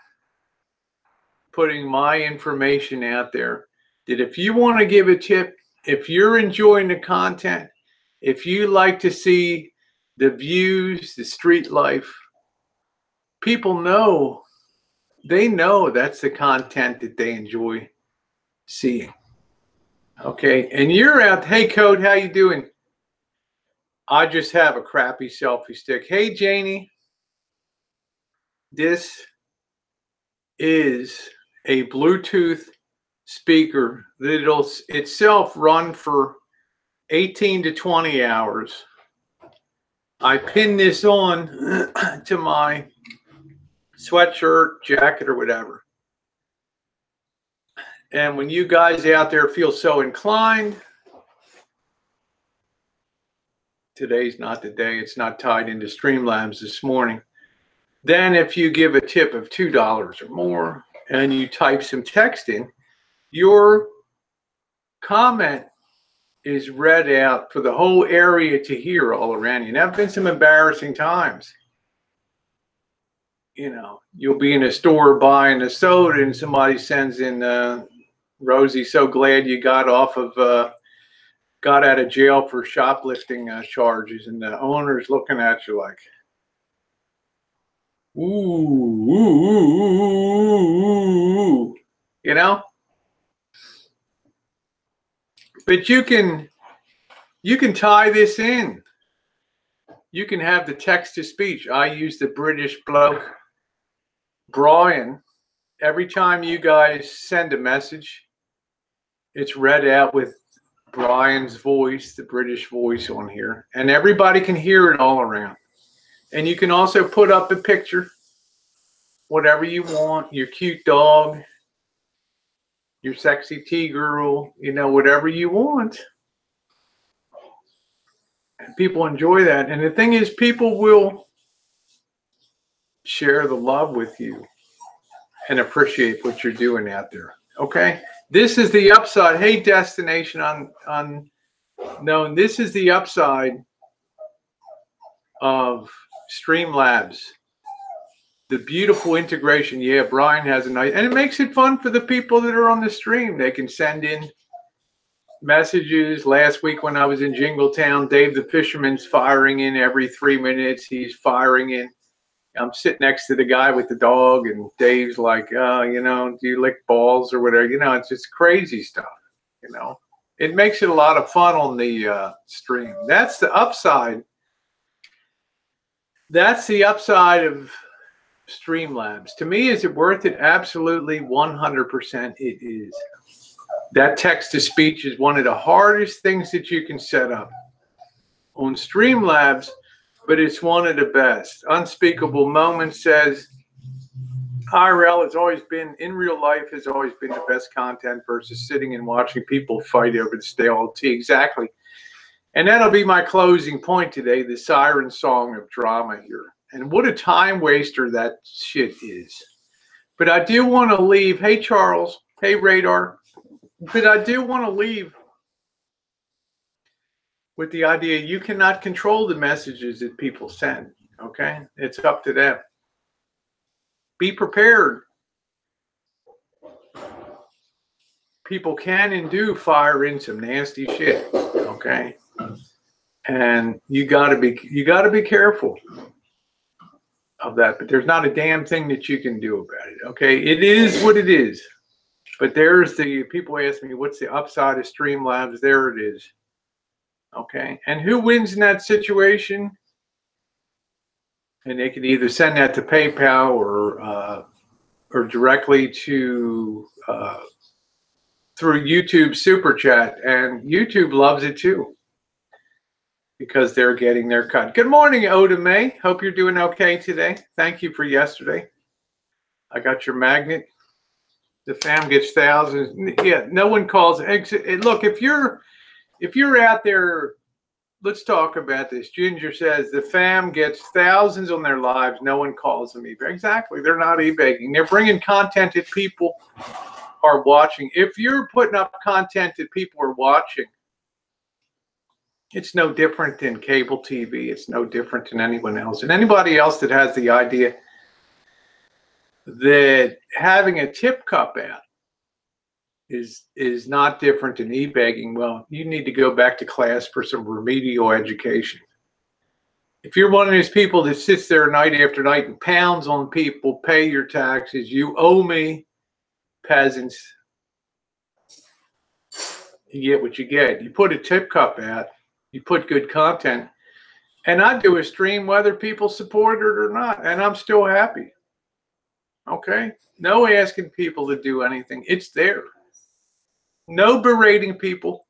putting my information out there, that if you want to give a tip, if you're enjoying the content, if you like to see the views, the street life, people know, they know that's the content that they enjoy seeing. Okay, and you're out. Hey, Code, how you doing? I just have a crappy selfie stick. Hey, Janie, this is a Bluetooth speaker that'll itself run for 18 to 20 hours. I pin this on to my sweatshirt, jacket, or whatever. And when you guys out there feel so inclined, today's not the day. It's not tied into Streamlabs this morning. Then if you give a tip of $2 or more and you type some text in, your comment is read out for the whole area to hear all around you. And there have been some embarrassing times. You know, you'll be in a store buying a soda and somebody sends in, Rosie, so glad you got off of, got out of jail for shoplifting charges. And the owner's looking at you like, ooh, ooh, ooh, ooh, you know? But you can tie this in. You can have the text to speech. I use the British bloke, Brian. Every time you guys send a message, it's read out with Brian's voice, the British voice on here. And everybody can hear it all around. And you can also put up a picture, whatever you want, your cute dog, your sexy tea girl, you know, whatever you want. And people enjoy that. And the thing is, people will share the love with you and appreciate what you're doing out there. Okay? This is the upside. Hey, Destination Unknown. This is the upside of Streamlabs. The beautiful integration. Yeah, Brian has a nice, and it makes it fun for the people that are on the stream. They can send in messages. Last week when I was in Jingletown, Dave the Fisherman's firing in every 3 minutes. He's firing in. I'm sitting next to the guy with the dog, and Dave's like, you know, do you lick balls or whatever? You know, it's just crazy stuff, you know. It makes it a lot of fun on the stream. That's the upside. That's the upside of Streamlabs. To me, is it worth it? Absolutely, 100% it is. That text-to-speech is one of the hardest things that you can set up on Streamlabs, but it's one of the best. Unspeakable Moments says, IRL has always been, in real life, has always been the best content versus sitting and watching people fight over the stale tea. Exactly. And that'll be my closing point today, the Siren song of drama here. And what a time waster that shit is. But I do want to leave. Hey, Charles. Hey, Radar. But I do want to leave with the idea you cannot control the messages that people send. Okay? It's up to them. Be prepared. People can and do fire in some nasty shit. Okay? And you gotta be careful of that, but there's not a damn thing that you can do about it. Okay, it is what it is. But there's the people ask me, what's the upside of Streamlabs? There it is. Okay, and who wins in that situation? And they can either send that to PayPal or directly to through YouTube Super Chat, and YouTube loves it too, because they're getting their cut. Good morning, Oda May. Hope you're doing okay today. Thank you for yesterday. I got your magnet. The fam gets thousands. Yeah, no one calls. Look, if you're out there, let's talk about this. Ginger says the fam gets thousands on their lives. No one calls them eBay. Exactly. They're not eBaying. They're bringing content that people are watching. If you're putting up content that people are watching, it's no different than cable TV. It's no different than anyone else. And anybody else that has the idea that having a tip cup out is not different than e-begging, well, you need to go back to class for some remedial education. If you're one of those people that sits there night after night and pounds on people, pay your taxes, you owe me, peasants. You get what you get. You put a tip cup out, you put good content, and I do a stream whether people support it or not, and I'm still happy. Okay? No asking people to do anything. It's there. No berating people.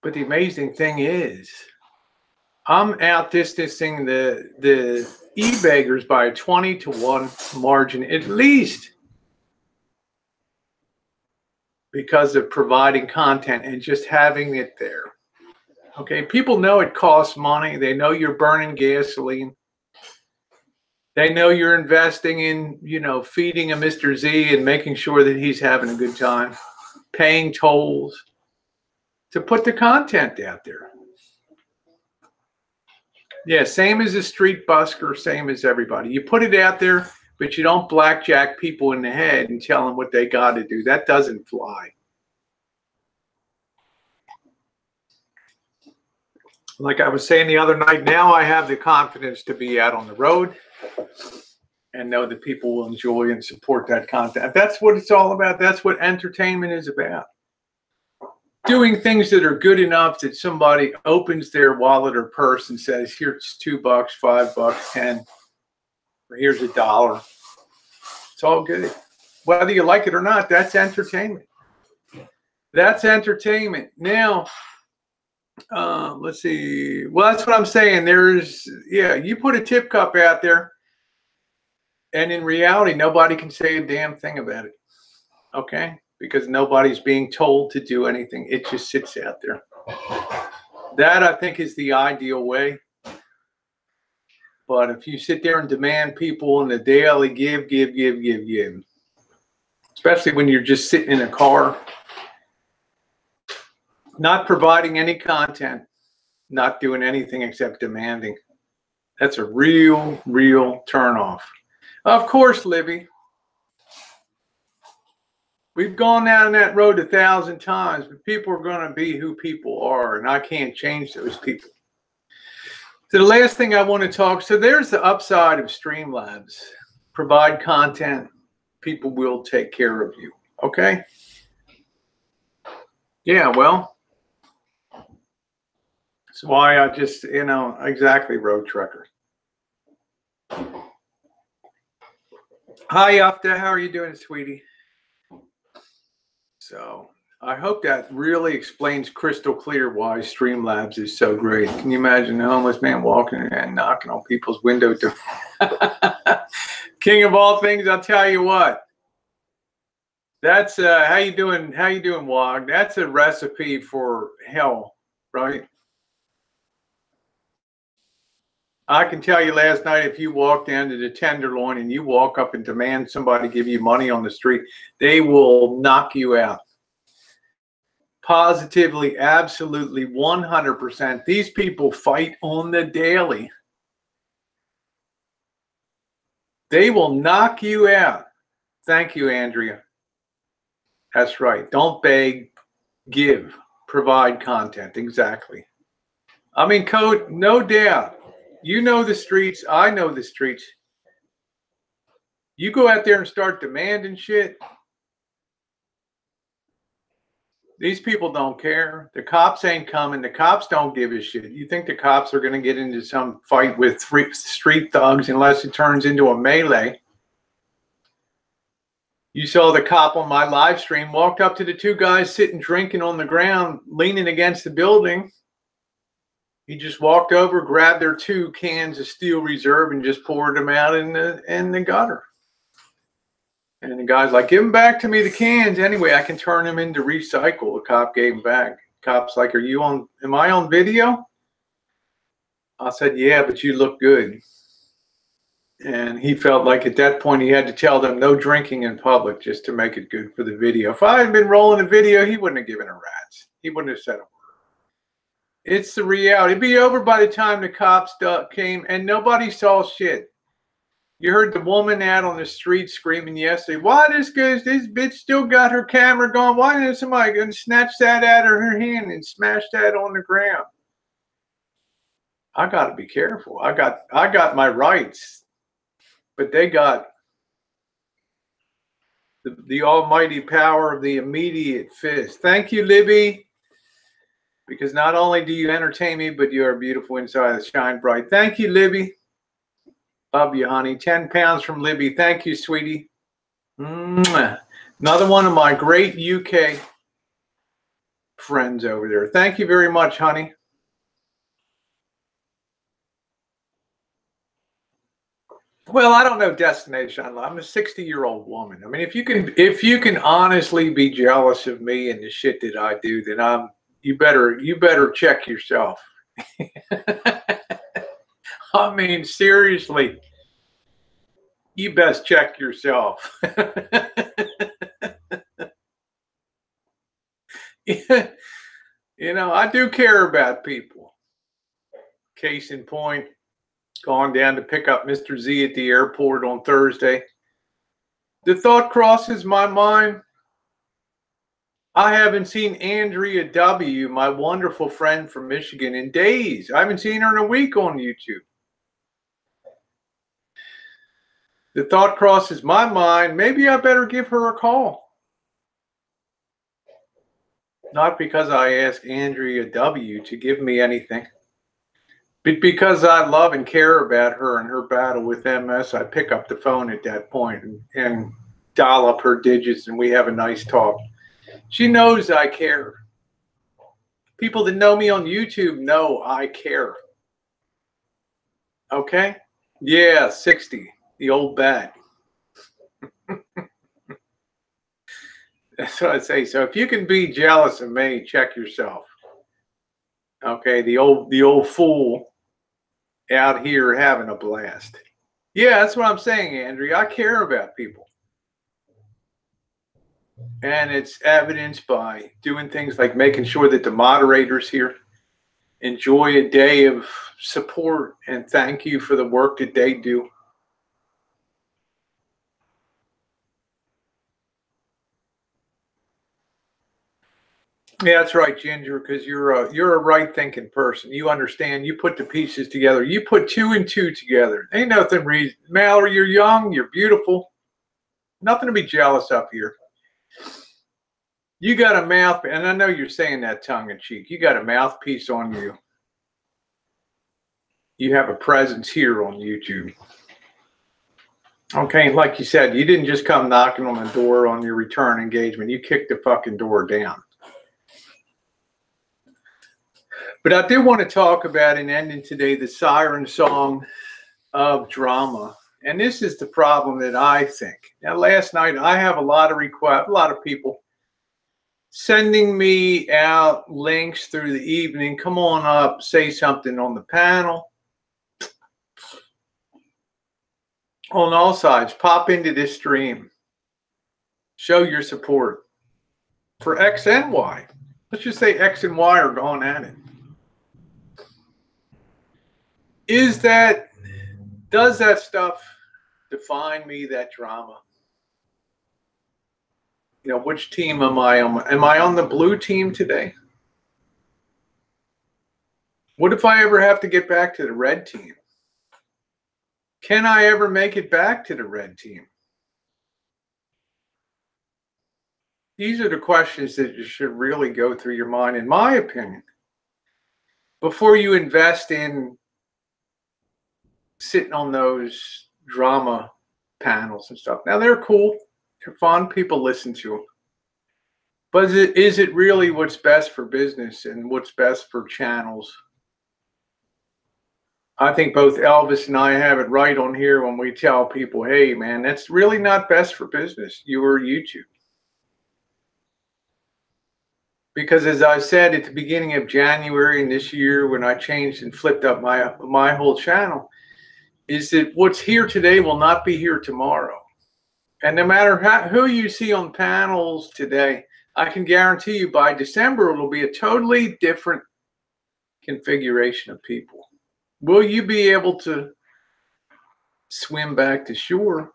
But the amazing thing is, I'm outdistancing the e-beggars by a 20-to-1 margin at least, because of providing content and just having it there. Okay, people know it costs money. They know you're burning gasoline. They know you're investing in, feeding a Mr. Z and making sure that he's having a good time, paying tolls to put the content out there. Yeah, same as a street busker, same as everybody. You put it out there, but you don't blackjack people in the head and tell them what they got to do. That doesn't fly. Like I was saying the other night, now I have the confidence to be out on the road and know that people will enjoy and support that content. That's what it's all about. That's what entertainment is about. Doing things that are good enough that somebody opens their wallet or purse and says, here's $2, $5, 10, or here's $1. It's all good. Whether you like it or not, that's entertainment. That's entertainment. Now, let's see. Well, that's what I'm saying. You put a tip cup out there, and in reality, nobody can say a damn thing about it. Okay? Because nobody's being told to do anything. It just sits out there. That, I think, is the ideal way. But if you sit there and demand people in the daily give, especially when you're just sitting in a car, not providing any content, not doing anything except demanding, that's a real turnoff. Of course, Libby. We've gone down that road 1,000 times, but people are going to be who people are, and I can't change those people. So the last thing I want to talk, so there's the upside of Streamlabs. Provide content, people will take care of you, okay? Yeah, well, that's why I just, exactly, road trucker. Hi, Yafta, how are you doing, sweetie? So I hope that really explains crystal clear why Streamlabs is so great. Can you imagine a homeless man walking and knocking on people's windows? King of all things, I'll tell you what. That's how you doing? How you doing, Wog? That's a recipe for hell, right? I can tell you last night, if you walk down to the Tenderloin and you walk up and demand somebody give you money on the street, they will knock you out. Positively, absolutely, 100%. These people fight on the daily. They will knock you out. Thank you, Andrea. That's right. Don't beg, give, provide content. Exactly. I mean, Code, no doubt. You know the streets. I know the streets. You go out there and start demanding shit. These people don't care. The cops ain't coming. The cops don't give a shit. You think the cops are going to get into some fight with street thugs unless it turns into a melee? You saw the cop on my live stream walked up to the two guys sitting drinking on the ground, leaning against the building. He just walked over, grabbed their 2 cans of Steel Reserve and just poured them out in the gutter. And the guy's like, give them back to me, the cans. Anyway, I can turn them into recycle. The cop gave them back. Cop's like, am I on video? I said, yeah, but you look good. And he felt like at that point he had to tell them no drinking in public just to make it good for the video. If I had been rolling a video, he wouldn't have given a rat's. He wouldn't have said a word. It's the reality. It'd be over by the time the cops came, and nobody saw shit. You heard the woman out on the street screaming yesterday, why this bitch still got her camera going? Why didn't somebody go and snatch that out of her hand and smash that on the ground? I got to be careful. I got my rights, but they got the almighty power of the immediate fist. Thank you, Libby, because not only do you entertain me, but you are beautiful inside. Shine bright. Thank you, Libby. Love you, honey. 10 pounds from Libby. Thank you, sweetie. Mwah. Another one of my great UK friends over there. Thank you very much, honey. Well, I don't know destination. I'm a 60-year-old woman. I mean, if you can honestly be jealous of me and the shit that I do, then you better check yourself. I mean, seriously, you best check yourself. You know, I do care about people. Case in point, gone down to pick up Mr. Z at the airport on Thursday. The thought crosses my mind, I haven't seen Andrea W., my wonderful friend from Michigan, in days. I haven't seen her in a week on YouTube. The thought crosses my mind, maybe I better give her a call. Not because I asked Andrea W. to give me anything, but because I love and care about her and her battle with MS. I pick up the phone at that point and dial up her digits, and we have a nice talk. She knows I care. People that know me on YouTube know I care. Okay? Yeah, 60, the old bat. That's what I say. So if you can be jealous of me, check yourself. Okay, the old fool out here having a blast. Yeah, that's what I'm saying, Andrea. I care about people. And it's evidenced by doing things like making sure that the moderators here enjoy a day of support and thank you for the work that they do. Yeah, that's right, Ginger, because you're a right-thinking person. You understand. You put the pieces together. You put 2 and 2 together. Ain't nothing reason. Mallory, you're young. You're beautiful. Nothing to be jealous of here. You got a mouth, and I know you're saying that tongue-in-cheek. You got a mouthpiece on you. You have a presence here on YouTube. Okay, like you said, you didn't just come knocking on the door on your return engagement. You kicked the fucking door down. But I do want to talk about, and ending today, the Siren song of drama. And this is the problem that I think. Now, last night, I have a lot of requests, a lot of people sending me out links through the evening. Come on up, say something on the panel. On all sides, pop into this stream. Show your support for X and Y. Let's just say X and Y are going at it. Does that stuff define me, that drama? You know, which team am I on? Am I on the blue team today? What if I ever have to get back to the red team? Can I ever make it back to the red team? These are the questions that you should really go through your mind, in my opinion, before you invest in sitting on those drama panels and stuff. Now, they're cool. They're fun. People listen to them. But is it really what's best for business and what's best for channels? I think both Elvis and I have it right on here when we tell people, hey, man, that's really not best for business. You or YouTube. Because as I said at the beginning of January in this year, when I changed and flipped up my whole channel, is that what's here today will not be here tomorrow. And no matter who you see on panels today, I can guarantee you by December, it'll be a totally different configuration of people. Will you be able to swim back to shore?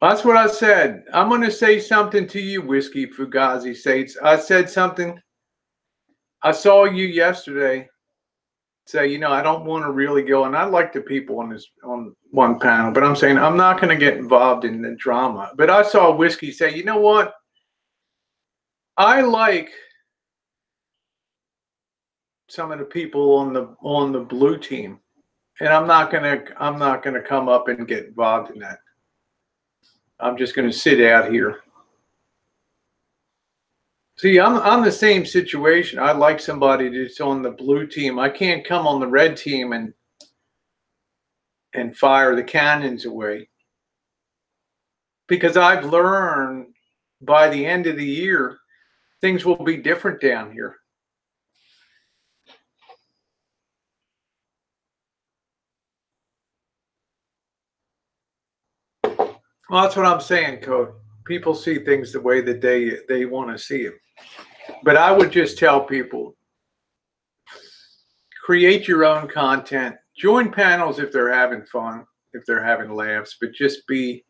That's what I said. I'm going to say something to you, Whiskey Fugazi Sates. I said something. I saw you yesterday say, you know, I don't want to really go, and I like the people on one panel, but I'm saying I'm not going to get involved in the drama. But I saw Whiskey say, you know what? I like some of the people on the blue team, and I'm not gonna come up and get involved in that. I'm just gonna sit out here. See, I'm the same situation. I like somebody that's on the blue team. I can't come on the red team and fire the cannons away, because I've learned by the end of the year things will be different down here. Well, that's what I'm saying, Code. People see things the way that they want to see them. But I would just tell people, create your own content. Join panels if they're having fun, if they're having laughs, but just be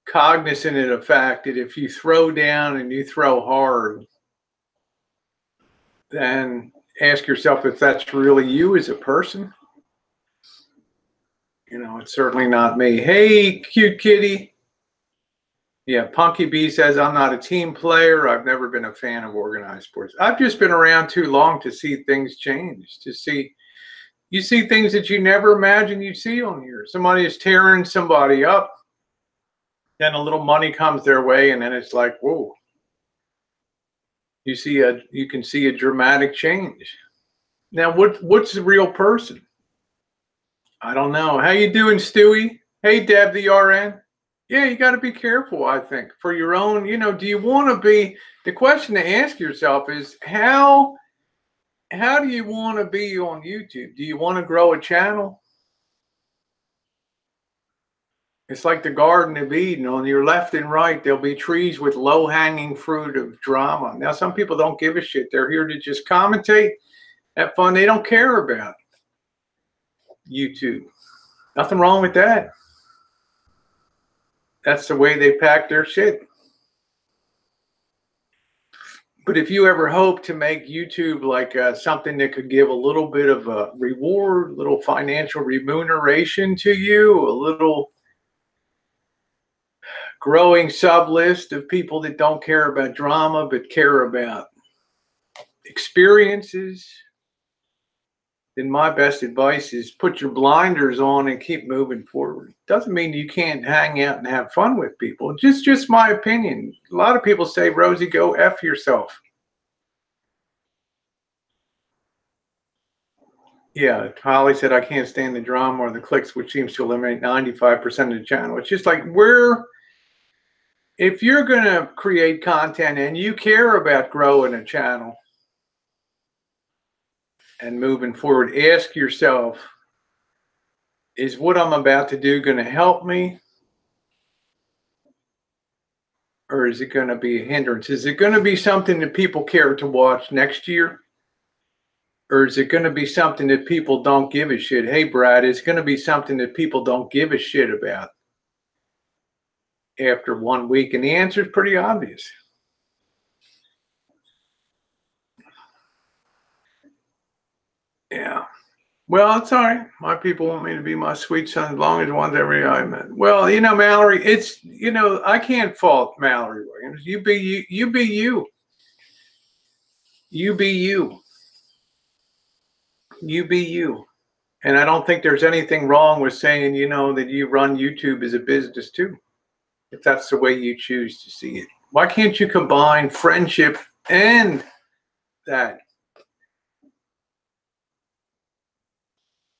cognizant of the fact that if you throw down and you throw hard, then ask yourself if that's really you as a person. You know, it's certainly not me. Hey, cute kitty. Yeah, Punky B says, I'm not a team player. I've never been a fan of organized sports. I've just been around too long to see things change, you see things that you never imagined you'd see on here. Somebody is tearing somebody up, then a little money comes their way, and then it's like, whoa. You can see a dramatic change. Now, what's the real person? I don't know. How you doing, Stewie? Hey, Deb, the RN. Yeah, you got to be careful, I think, for your own, you know, do you want to be, the question to ask yourself is, how do you want to be on YouTube? Do you want to grow a channel? It's like the Garden of Eden. On your left and right, there'll be trees with low-hanging fruit of drama. Now, some people don't give a shit. They're here to just commentate, have fun. They don't care about YouTube. Nothing wrong with that. That's the way they pack their shit. But if you ever hope to make YouTube like something that could give a little bit of a reward, a little financial remuneration to you, a little growing sub list of people that don't care about drama but care about experiences, then my best advice is put your blinders on and keep moving forward. Doesn't mean you can't hang out and have fun with people. Just my opinion. A lot of people say, Rosie, go F yourself. Yeah, Holly said, I can't stand the drama or the clicks, which seems to eliminate 95% of the channel. It's just like, if you're going to create content and you care about growing a channel and moving forward, ask yourself, is what I'm about to do going to help me? Or is it going to be a hindrance? Is it going to be something that people care to watch next year? Or is it going to be something that people don't give a shit? Hey, Brad, it's going to be something that people don't give a shit about after 1 week. And the answer is pretty obvious. Yeah. Well, it's all right. My people want me to be my sweet son as long as one's every I met. Well, you know, Mallory, it's, you know, I can't fault Mallory Williams. You be you. You be you. You be you. You be you. And I don't think there's anything wrong with saying, you know, that you run YouTube as a business too, if that's the way you choose to see it. Why can't you combine friendship and that?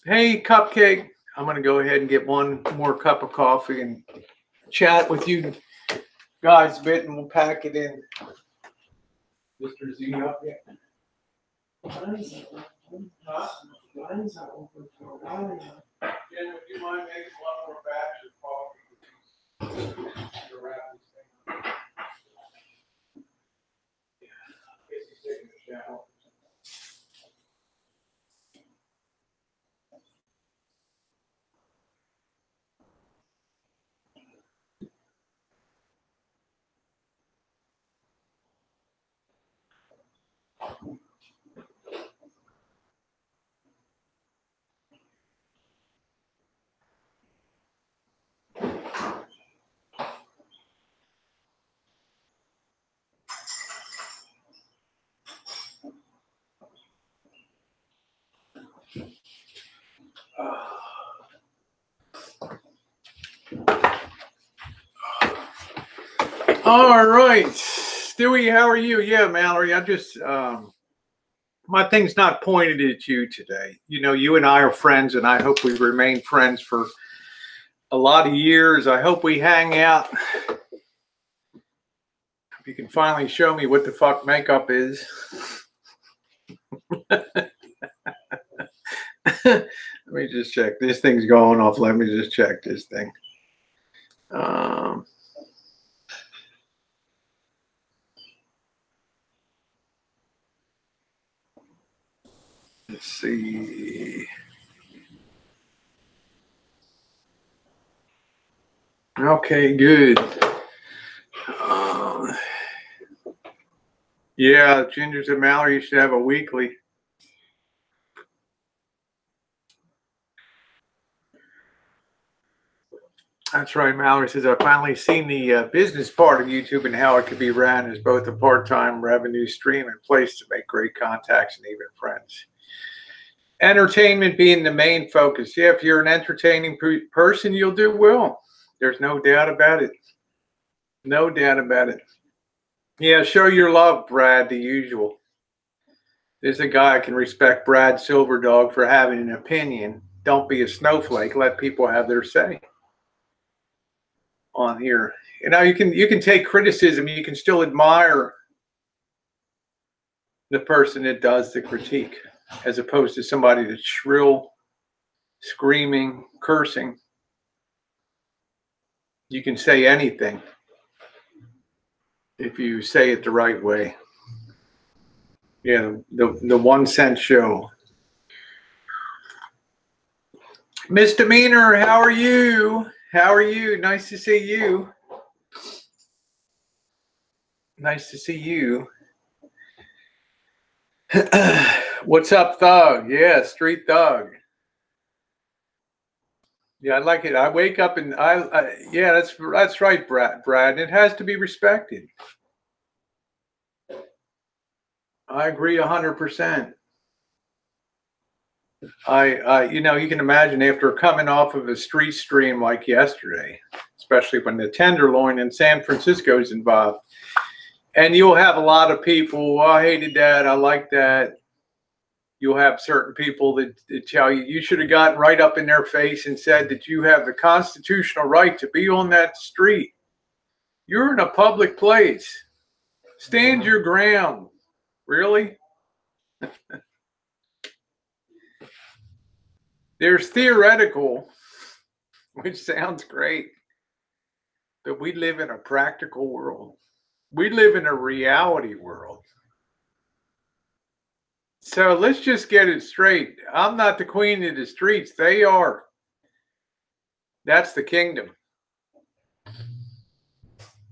Hey, Cupcake, I'm going to go ahead and get one more cup of coffee and chat with you guys a bit, and we'll pack it in. Mr. Z up yet? Huh? Lines are open for a while now. Jen, would you mind making one more batch of coffee? To wrap this thing up. Yeah, in case he's taking a shower. All right. Stewie, how are you? Yeah, Mallory, I just, my thing's not pointed at you today. You know, you and I are friends, and I hope we remain friends for a lot of years. I hope we hang out. If you can finally show me what the fuck makeup is. Let me just check. This thing's going off. Let me just check this thing. Let's see. Okay, good. Yeah, Gingers and Mallory, you should have a weekly. That's right. Mallory says, I've finally seen the business part of YouTube and how it could be ran as both a part-time revenue stream and place to make great contacts and even friends. Entertainment being the main focus. Yeah, if you're an entertaining person, you'll do well. There's no doubt about it. No doubt about it. Yeah, show your love, Brad, the usual. There's a guy I can respect, Brad Silverdog, for having an opinion. Don't be a snowflake. Let people have their say on here. You know, you can take criticism. You can still admire the person that does the critique, as opposed to somebody that's shrill, screaming, cursing. You can say anything if you say it the right way. Yeah, the 1 cent show. Misdemeanor, how are you? How are you? Nice to see you. Nice to see you. What's up, Thug? Yeah, Street Thug. Yeah, I like it. I wake up and yeah, that's right, Brad. It has to be respected. I agree 100%. You know, you can imagine after coming off of a street stream like yesterday, especially when the Tenderloin in San Francisco is involved, and you'll have a lot of people, oh, I hated that, I like that. You'll have certain people that tell you should have gotten right up in their face and said that you have the constitutional right to be on that street. You're in a public place. Stand your ground. Really? There's theoretical, which sounds great, but we live in a practical world. We live in a reality world. So let's just get it straight. I'm not the queen of the streets. They are. That's the kingdom.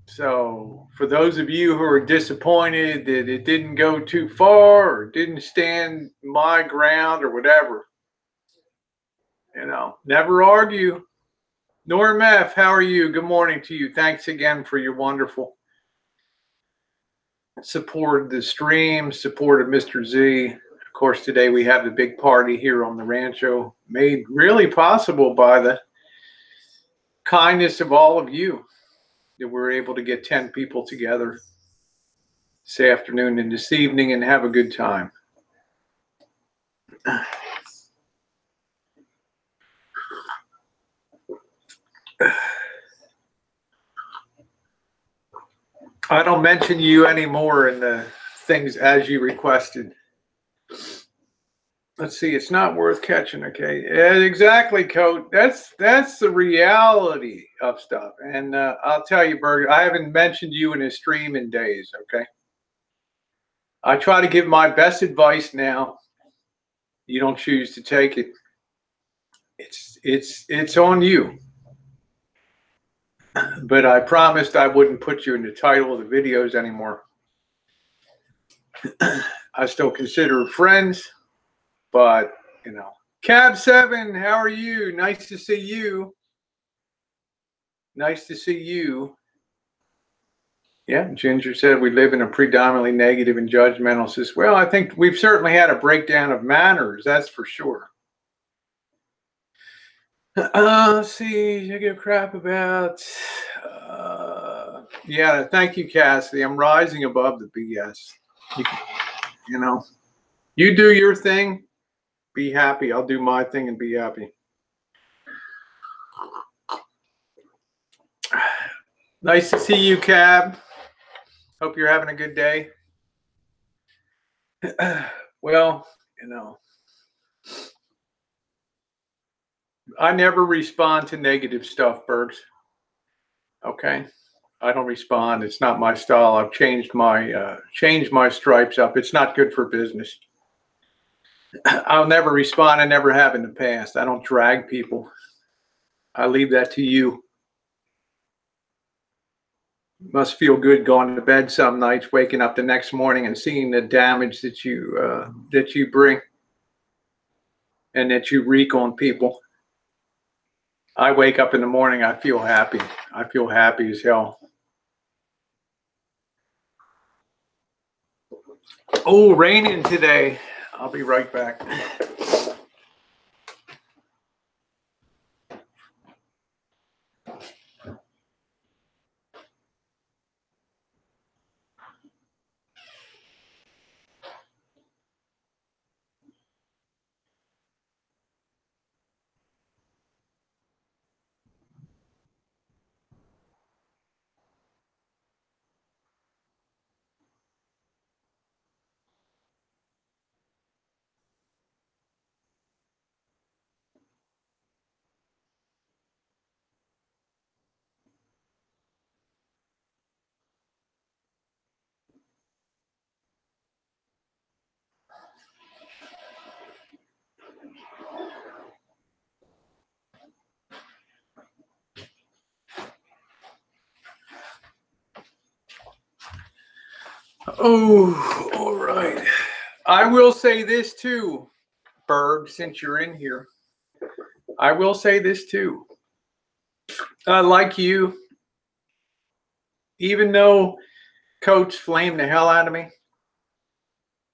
So for those of you who are disappointed that it didn't go too far or didn't stand my ground or whatever, you know, never argue. Norm F., how are you? Good morning to you. Thanks again for your wonderful support of the stream, support of Mr. Z. Of course, today we have the big party here on the Rancho, made really possible by the kindness of all of you, that we're able to get 10 people together this afternoon and this evening and have a good time. I don't mention you anymore in the things as you requested. Let's see, it's not worth catching, okay? Yeah, exactly, Coach. That's the reality of stuff. And I'll tell you, Berger, I haven't mentioned you in a stream in days, okay? I try to give my best advice now. You don't choose to take it. It's on you. But I promised I wouldn't put you in the title of the videos anymore. I still consider friends, but you know. Cab 7, how are you? Nice to see you. Nice to see you. Yeah, Ginger said we live in a predominantly negative and judgmental system. Well, I think we've certainly had a breakdown of manners, that's for sure. Let's see, I give crap about. Yeah, thank you, Cassidy. I'm rising above the BS. You know, you do your thing, be happy. I'll do my thing and be happy. Nice to see you, Cab. Hope you're having a good day. Well, you know, I never respond to negative stuff, Bergs. Okay, I don't respond. It's not my style. I've changed my stripes up. It's not good for business. I'll never respond. I never have in the past. I don't drag people. I leave that to you. Must feel good going to bed some nights, waking up the next morning and seeing the damage that you bring and that you wreak on people. I wake up in the morning, I feel happy. I feel happy as hell. Oh, raining today. I'll be right back. Oh, all right. I will say this too, Berg, since you're in here. I will say this too. Like you, even though Coach flamed the hell out of me.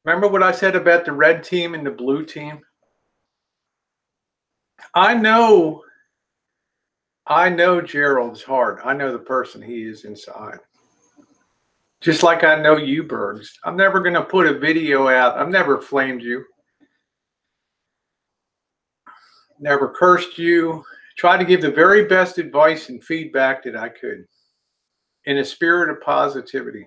Remember what I said about the red team and the blue team? I know Gerald's heart. I know the person he is inside. Just like I know you, Bergs. I'm never going to put a video out. I've never flamed you. Never cursed you. Tried to give the very best advice and feedback that I could in a spirit of positivity.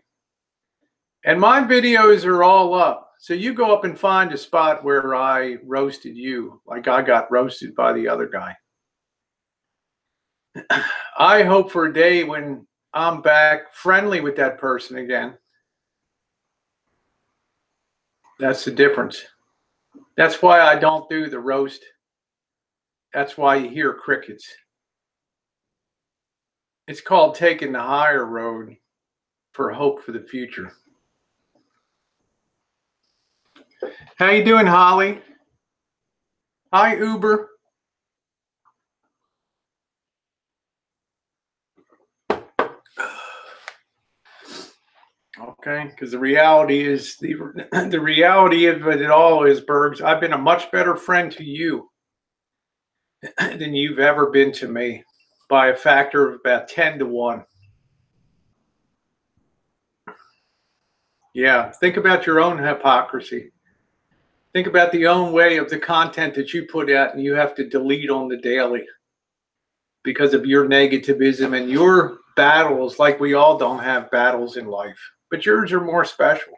And my videos are all up. So you go up and find a spot where I roasted you, like I got roasted by the other guy. I hope for a day when I'm back friendly with that person again. That's the difference. That's why I don't do the roast. That's why you hear crickets. It's called taking the higher road for hope for the future. How you doing, Holly? Hi, Uber. Okay, because the reality is the reality of it all is, Bergs, I've been a much better friend to you than you've ever been to me by a factor of about 10 to 1. Yeah, think about your own hypocrisy. Think about the own way of the content that you put out and you have to delete on the daily because of your negativism and your battles. Like we all don't have battles in life, but yours are more special.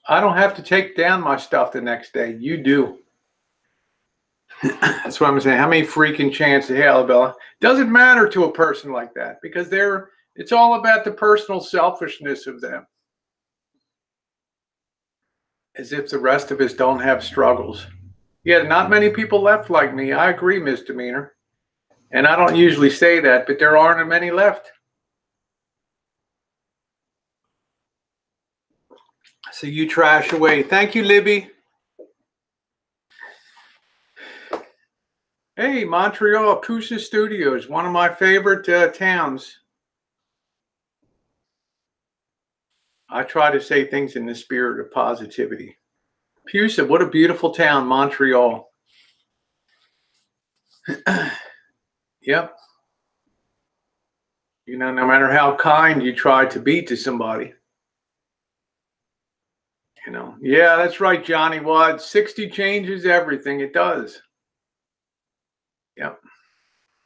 I don't have to take down my stuff the next day. You do. That's what I'm saying. How many freaking chances? Hey, Alabella. Doesn't matter to a person like that because it's all about the personal selfishness of them. As if the rest of us don't have struggles. Yeah, not many people left like me. I agree, Misdemeanor. And I don't usually say that, but there aren't many left. So you trash away. Thank you, Libby. Hey, Montreal, Pusa Studios, one of my favorite towns. I try to say things in the spirit of positivity. Pusa, what a beautiful town, Montreal. Yep. You know, no matter how kind you try to be to somebody. You know, yeah, that's right, Johnny Watt. 60 changes everything. It does. Yep.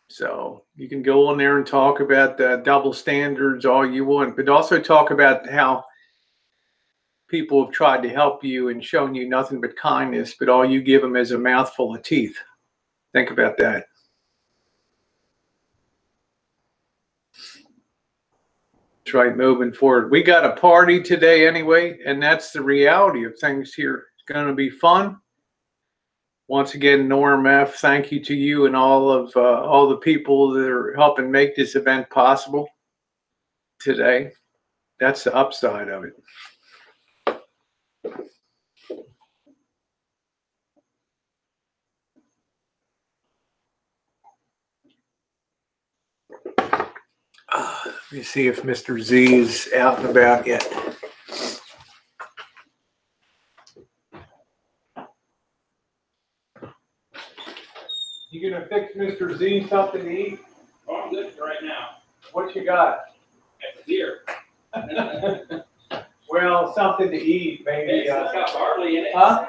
So you can go on there and talk about the double standards all you want, but also talk about how people have tried to help you and shown you nothing but kindness, but all you give them is a mouthful of teeth. Think about that. That's right, moving forward. We got a party today anyway, and that's the reality of things here. It's going to be fun. Once again, Norm F., thank you to you and all the people that are helping make this event possible today. That's the upside of it. Let me see if Mr. Z is out and about yet. You gonna fix Mr. Z something to eat? Oh, I'm good for right now. What you got? Got the deer. Well, something to eat, maybe. It's got barley in it. Huh?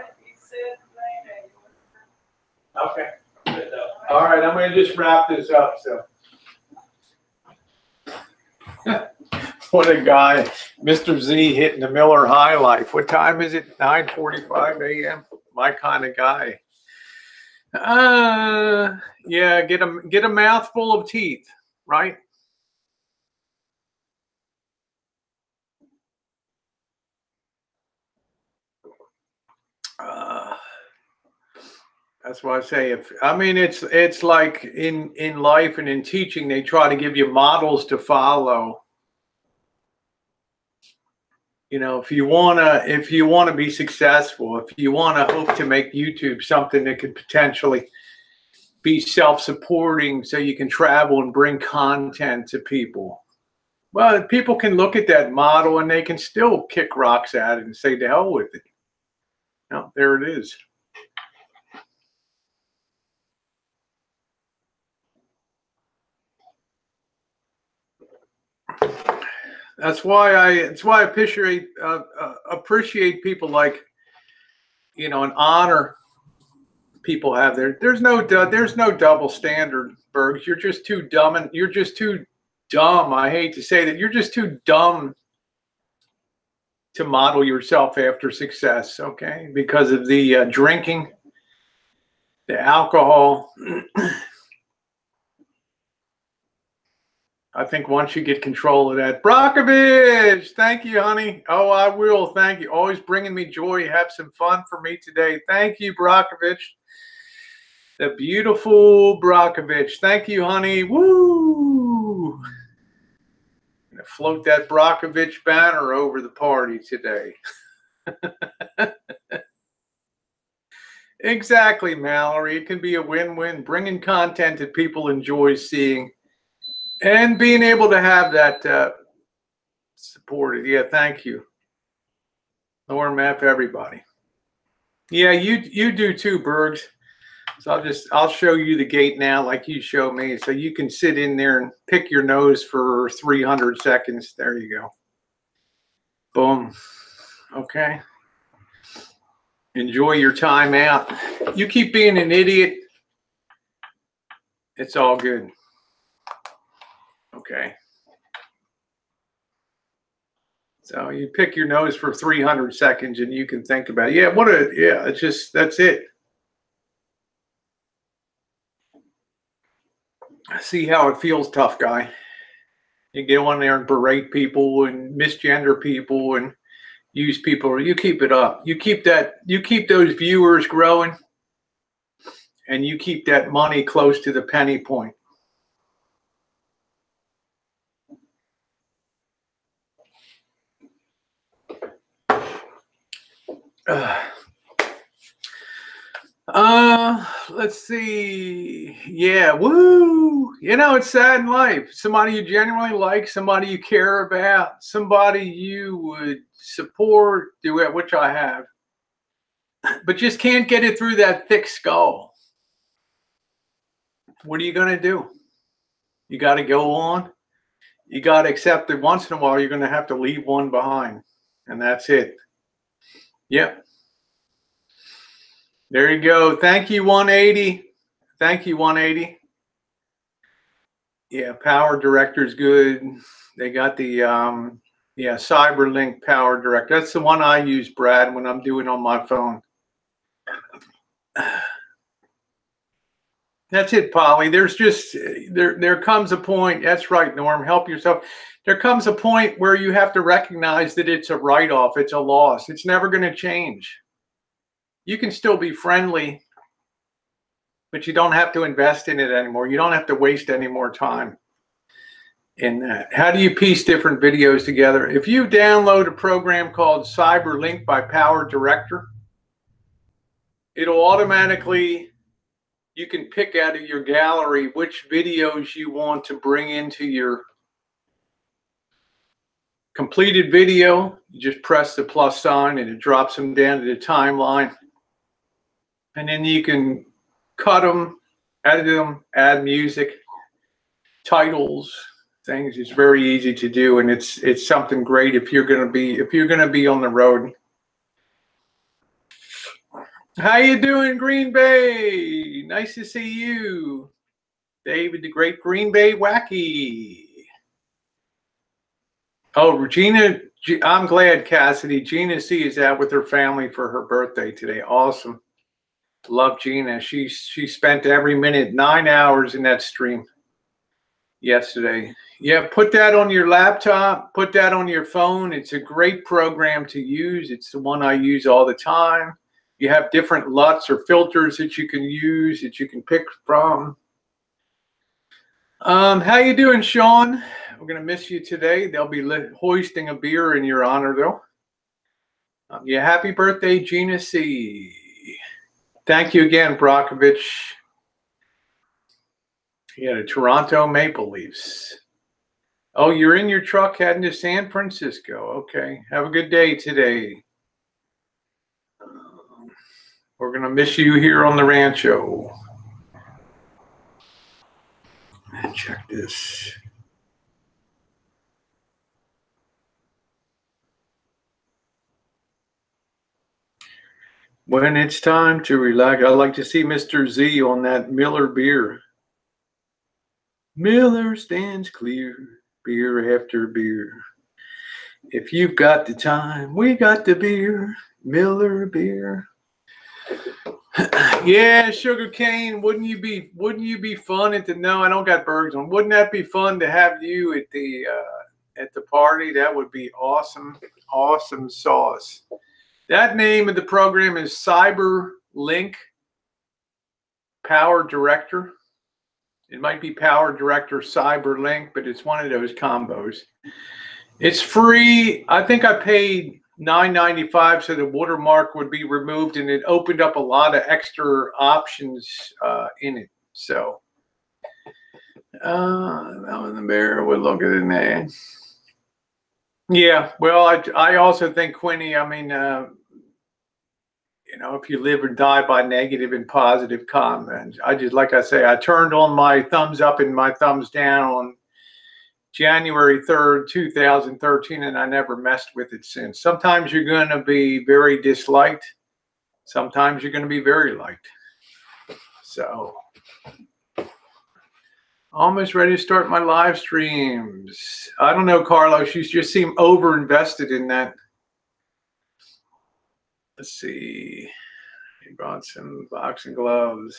Okay. Good, All right, I'm gonna just wrap this up. So, what a guy, Mr. Z hitting the Miller High Life. What time is it? 9:45 a.m. My kind of guy. Yeah, get a mouthful of teeth, right? That's why I say it's like in life and in teaching, they try to give you models to follow. You know, if you wanna be successful, if you wanna hope to make YouTube something that could potentially be self-supporting, so you can travel and bring content to people. Well, people can look at that model and they can still kick rocks at it and say, "To hell with it." No, there it is. That's why I appreciate people like, you know, and honor people have there. There's no double standard, Bergs. You're just too dumb, and you're just too dumb. I hate to say that. You're just too dumb to model yourself after success, okay? Because of the drinking, the alcohol. I think once you get control of that. Brockovich, thank you, honey. Oh, I will. Thank you. Always bringing me joy. Have some fun for me today. Thank you, Brockovich. The beautiful Brockovich. Thank you, honey. Woo! I'm gonna float that Brockovich banner over the party today. Exactly, Mallory. It can be a win-win. Bringing content that people enjoy seeing. And being able to have that supported. Yeah, thank you. Norm F, everybody. Yeah, you do too, Bergs. So I'll show you the gate now like you show me. So you can sit in there and pick your nose for 300 seconds. There you go. Boom. Okay. Enjoy your time out. You keep being an idiot. It's all good. Okay. So you pick your nose for 300 seconds and you can think about it. Yeah, it's just, that's it. See how it feels, tough guy. You get on there and berate people and misgender people and use people. You keep it up. You keep those viewers growing and you keep that money close to the penny point. Let's see. Yeah, woo. You know, it's sad in life. Somebody you genuinely like, somebody you care about, somebody you would support, do it, which I have, but just can't get it through that thick skull. What are you going to do? You got to go on. You got to accept that once in a while you're going to have to leave one behind, and that's it. Yep. There you go. Thank you, 180. Thank you, 180. Yeah, Power Director's good. They got the CyberLink Power Director. That's the one I use, Brad, when I'm doing on my phone. That's it, Polly. There's just there comes a point. That's right, Norm. Help yourself. There comes a point where you have to recognize that it's a write-off. It's a loss. It's never going to change. You can still be friendly, but you don't have to invest in it anymore. You don't have to waste any more time in that. How do you piece different videos together? If you download a program called CyberLink by Power Director, it'll automatically, you can pick out of your gallery which videos you want to bring into your completed video. You just press the plus sign and it drops them down to the timeline. And then you can cut them, edit them, add music, titles, things. It's very easy to do, and it's something great if you're gonna be on the road. How you doing, Green Bay? Nice to see you, David, the Great Green Bay Wacky. Oh, Regina, I'm glad, Cassidy. Gina C is out with her family for her birthday today. Awesome. Love Gina. She spent every minute, 9 hours in that stream yesterday. Yeah, put that on your laptop, put that on your phone. It's a great program to use. It's the one I use all the time. You have different LUTs or filters that you can use, that you can pick from. How you doing, Sean? We're going to miss you today. They'll be hoisting a beer in your honor, though. Yeah, happy birthday, Gina C. Thank you again, Brockovich. Yeah, the Toronto Maple Leafs. Oh, you're in your truck heading to San Francisco. Okay, have a good day today. We're going to miss you here on the Rancho. And check this. When it's time to relax, I'd like to see Mr. Z on that Miller beer. Miller stands clear, beer after beer. If you've got the time, we got the beer, Miller beer. Yeah, Sugar Cane, wouldn't you be fun at the, no, I don't got burgers on. Wouldn't that be fun to have you at the party? That would be awesome. Awesome sauce. That name of the program is CyberLink Power Director. It might be Power Director CyberLink, but it's one of those combos. It's free. I think I paid $9.95 so the watermark would be removed, and it opened up a lot of extra options in it. So, the bear would look at it there. Yeah, well, I also think, Quinny, I mean, you know, if you live or die by negative and positive comments, like I say, I turned on my thumbs up and my thumbs down on January 3rd, 2013, and I never messed with it since. Sometimes you're going to be very disliked. Sometimes you're going to be very liked. So, almost ready to start my live streams. I don't know, Carlos. You just seem over-invested in that. Let's see. He brought some boxing gloves.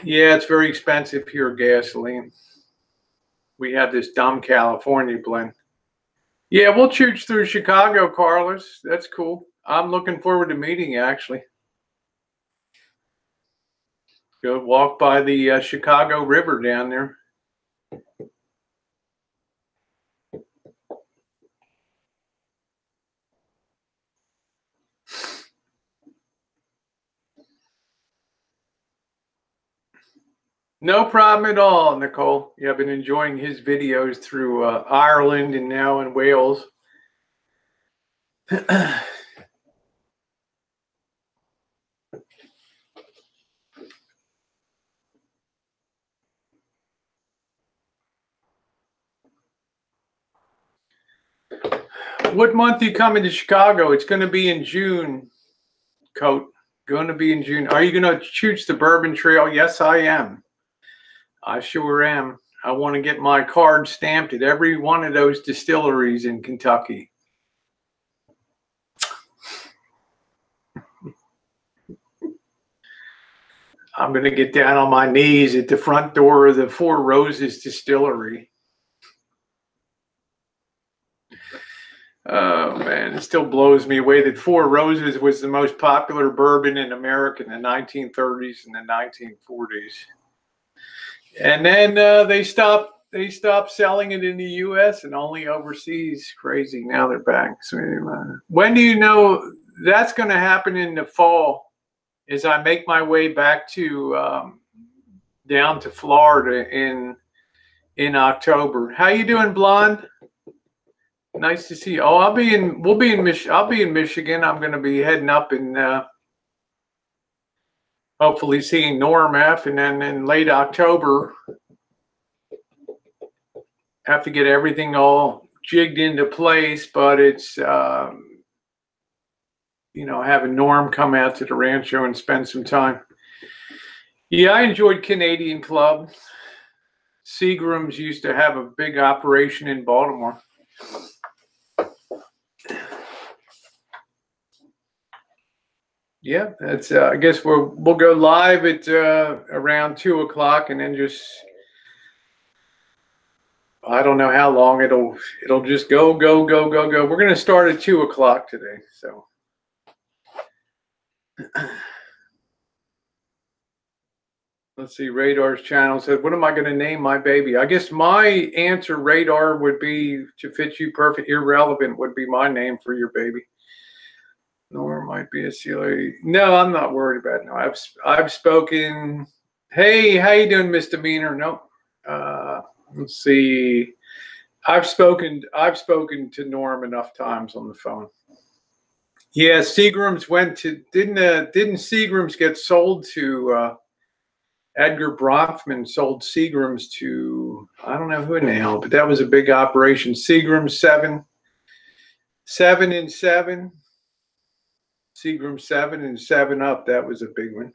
Yeah, it's very expensive here, gasoline. We have this dumb California blend. Yeah, we'll chooch through Chicago, Carlos. That's cool. I'm looking forward to meeting you, actually. Go walk by the Chicago River down there. No problem at all, Nicole. Yeah, I've been enjoying his videos through Ireland and now in Wales. What month are you coming to Chicago? It's going to be in June, Coat. Going to be in June. Are you going to choose the Bourbon Trail? Yes, I am. I sure am. I want to get my card stamped at every one of those distilleries in Kentucky. I'm going to get down on my knees at the front door of the Four Roses distillery. Oh, man, it still blows me away that Four Roses was the most popular bourbon in America in the 1930s and the 1940s. And then they stopped selling it in the U.S. and only overseas. Crazy. Now they're back. So when do you know that's going to happen in the fall? As I make my way back to down to Florida in October. How you doing, Blonde? Nice to see you. Oh, I'll be in Michigan. I'm going to be heading up and hopefully seeing Norm F. And then in late October, have to get everything all jigged into place. But it's you know, having Norm come out to the Rancho and spend some time. Yeah, I enjoyed Canadian Club. Seagram's used to have a big operation in Baltimore. Yeah, that's. I guess we'll go live at around 2 o'clock, and then just I don't know how long it'll just go. We're gonna start at 2 o'clock today, so. Let's see, Radar's channel said, what am I going to name my baby? I guess my answer, Radar, would be to fit you perfect. Irrelevant would be my name for your baby. Nor might be a silly. No, I'm not worried about it. No, I've spoken. Hey, how you doing, Misdemeanor? Nope. Let's see. I've spoken to Norm enough times on the phone. Yeah, Seagram's went to didn't Seagram's get sold to Edgar Bronfman sold Seagram's to I don't know who now, but that was a big operation. Seagram's 7 and 7. Seagram's 7 and 7 Up. That was a big one.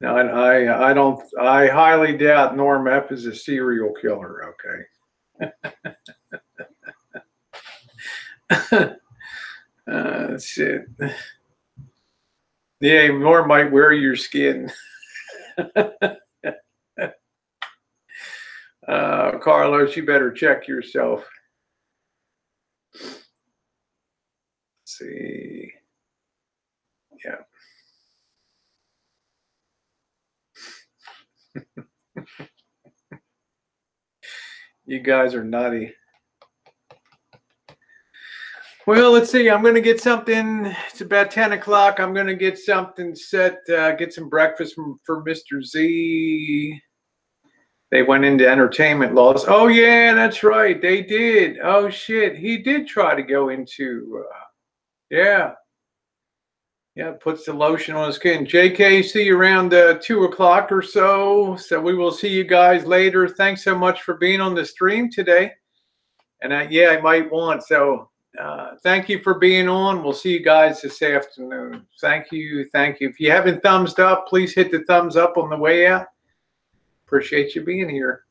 Now I highly doubt Norm F is a serial killer. Okay. Shit. Yeah, Norm might wear your skin. Carlos, you better check yourself. Let's see. Yeah. You guys are nutty. Well, let's see. I'm going to get something. It's about 10 o'clock. I'm going to get something set, get some breakfast for Mr. Z. They went into entertainment laws. Oh, yeah, that's right. They did. Oh, shit. He did try to go into, yeah. Yeah, puts the lotion on his skin. JK, see you around 2 o'clock or so. So we will see you guys later. Thanks so much for being on the stream today. And yeah, I might want, so. Thank you for being on. We'll see you guys this afternoon. Thank you. Thank you. If you haven't thumbs up, please hit the thumbs up on the way out. Appreciate you being here.